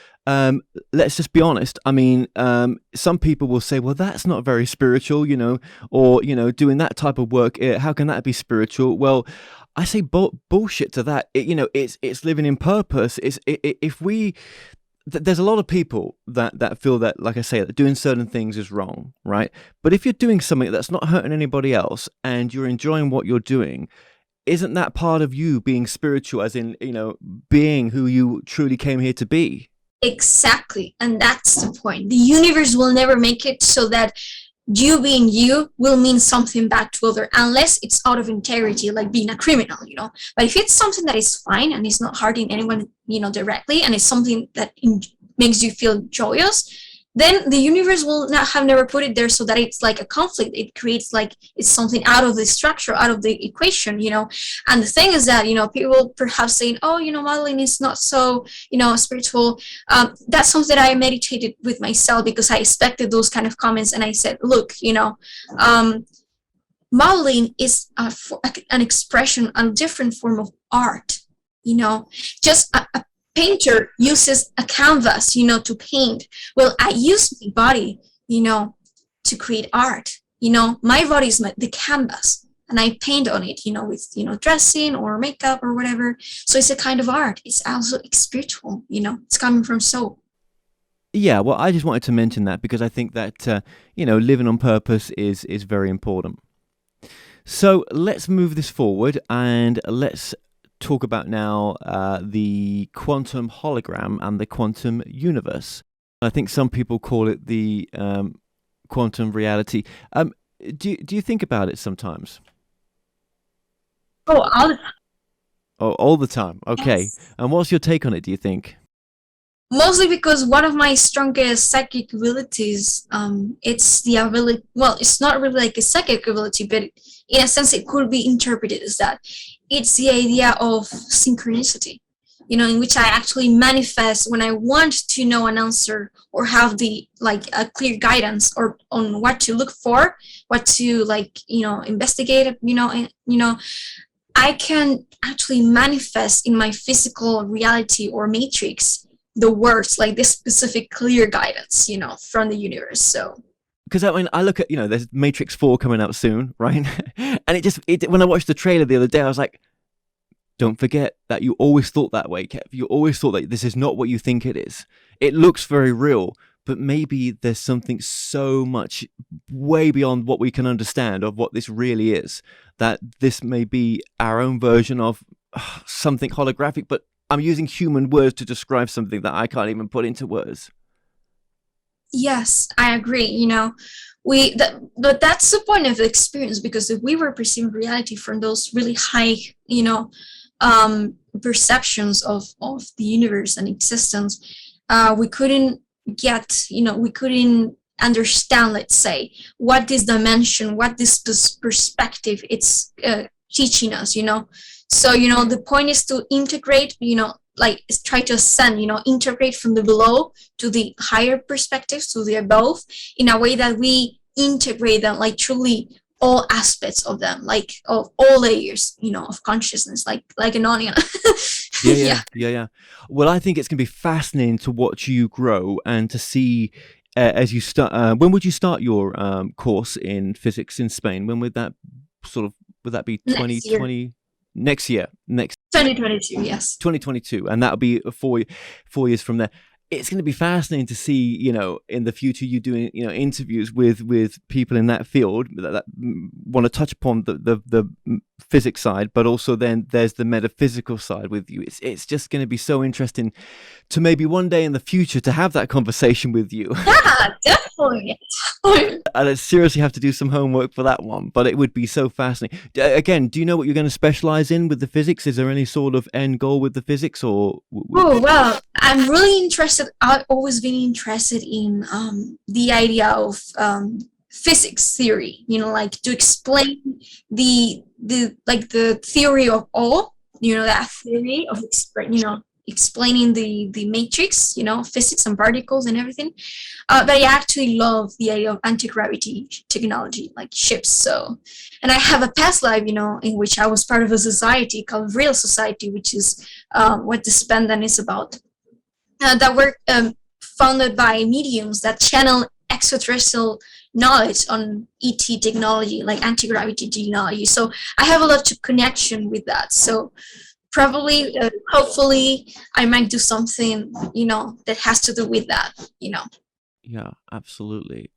let's just be honest. I mean, some people will say, well, that's not very spiritual, or, doing that type of work, how can that be spiritual? Well, I say bullshit to that. It's living in purpose. There's a lot of people that feel that, like I say, that doing certain things is wrong, right? But if you're doing something that's not hurting anybody else and you're enjoying what you're doing, isn't that part of you being spiritual, as in, being who you truly came here to be? Exactly. And that's the point. The universe will never make it so that you being you will mean something back to other, unless it's out of integrity, like being a criminal, But if it's something that is fine and it's not hurting anyone, directly, and it's something that makes you feel joyous, then the universe will not have never put it there so that it's like a conflict. It creates like it's something out of the structure, out of the equation, And the thing is that, people perhaps saying, oh, modeling is not so, spiritual. That's something that I meditated with myself because I expected those kind of comments. And I said, look, modeling is an expression, a different form of art, just a painter uses a canvas, to paint. Well, I use my body, to create art. My body is the canvas, and I paint on it, with, dressing or makeup or whatever. So it's a kind of art. It's also spiritual, it's coming from soul. Yeah, well, I just wanted to mention that because I think that, living on purpose is very important. So let's move this forward and let's talk about now the quantum hologram and the quantum universe. I think some people call it the quantum reality. Do you think about it sometimes? Oh, all the time. Oh, all the time. Okay. Yes. And what's your take on it, do you think? Mostly because one of my strongest psychic abilities, it's the ability, well, it's not really like a psychic ability, but in a sense it could be interpreted as that. It's the idea of synchronicity, in which I actually manifest when I want to know an answer or have a clear guidance or on what to look for, what to investigate, and, I can actually manifest in my physical reality or matrix the words, like this specific clear guidance, from the universe. So because I mean, I look at, there's Matrix 4 coming out soon, right? And when I watched the trailer the other day, I was like, don't forget that you always thought that way, Kev. You always thought that this is not what you think it is. It looks very real, but maybe there's something so much way beyond what we can understand of what this really is, that this may be our own version of something holographic, but I'm using human words to describe something that I can't even put into words. yes, I agree. But that's the point of the experience, because if we were perceiving reality from those really high, perceptions of the universe and existence, we couldn't we couldn't understand, let's say, what this dimension, what this perspective it's teaching us, So, the point is to integrate, try to ascend, integrate from the below to the higher perspectives, to the above, in a way that we integrate them, like truly all aspects of them, like of all layers, of consciousness, like an onion. Yeah. Well, I think it's going to be fascinating to watch you grow and to see as you start. When would you start your course in physics in Spain? When would that would that be 2020? Next year. 2022, yes. 2022, and that'll be 4 years from there. It's going to be fascinating to see, in the future, you doing, interviews with people in that field that want to touch upon the physics side, but also then there's the metaphysical side with you. It's just going to be so interesting to maybe one day in the future to have that conversation with you. Yeah, definitely. I seriously have to do some homework for that one, but it would be so fascinating. Again, do you know what you're going to specialize in with the physics? Is there any sort of end goal with the physics, or? Oh, well, I'm really interested. I've always been interested in the idea of physics theory, like to explain the theory of all, that theory of explaining the matrix, physics and particles and everything. But I actually love the idea of anti-gravity technology, like ships. So, and I have a past life, in which I was part of a society called Vril Society, which is what this pendant is about. That were founded by mediums that channel extraterrestrial knowledge on ET technology, like anti-gravity technology. So I have a lot of connection with that. So probably, hopefully, I might do something, that has to do with that, Yeah, absolutely.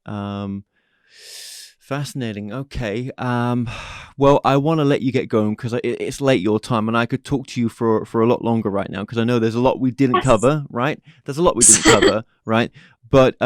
Fascinating. Okay. Well, I want to let you get going because it's late your time, and I could talk to you for a lot longer right now because I know there's a lot we didn't cover, right? There's a lot we didn't cover, right? But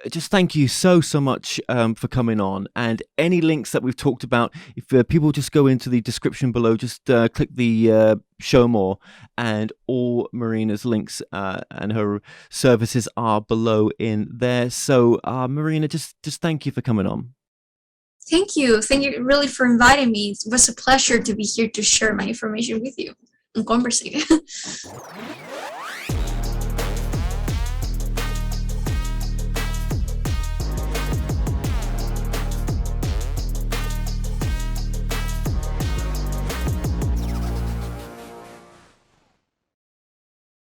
just thank you so much for coming on. And any links that we've talked about, if people just go into the description below, just click the show more, and all Marina's links and her services are below in there. So Marina, just thank you for coming on. Thank you really for inviting me. It was a pleasure to be here to share my information with you and conversate.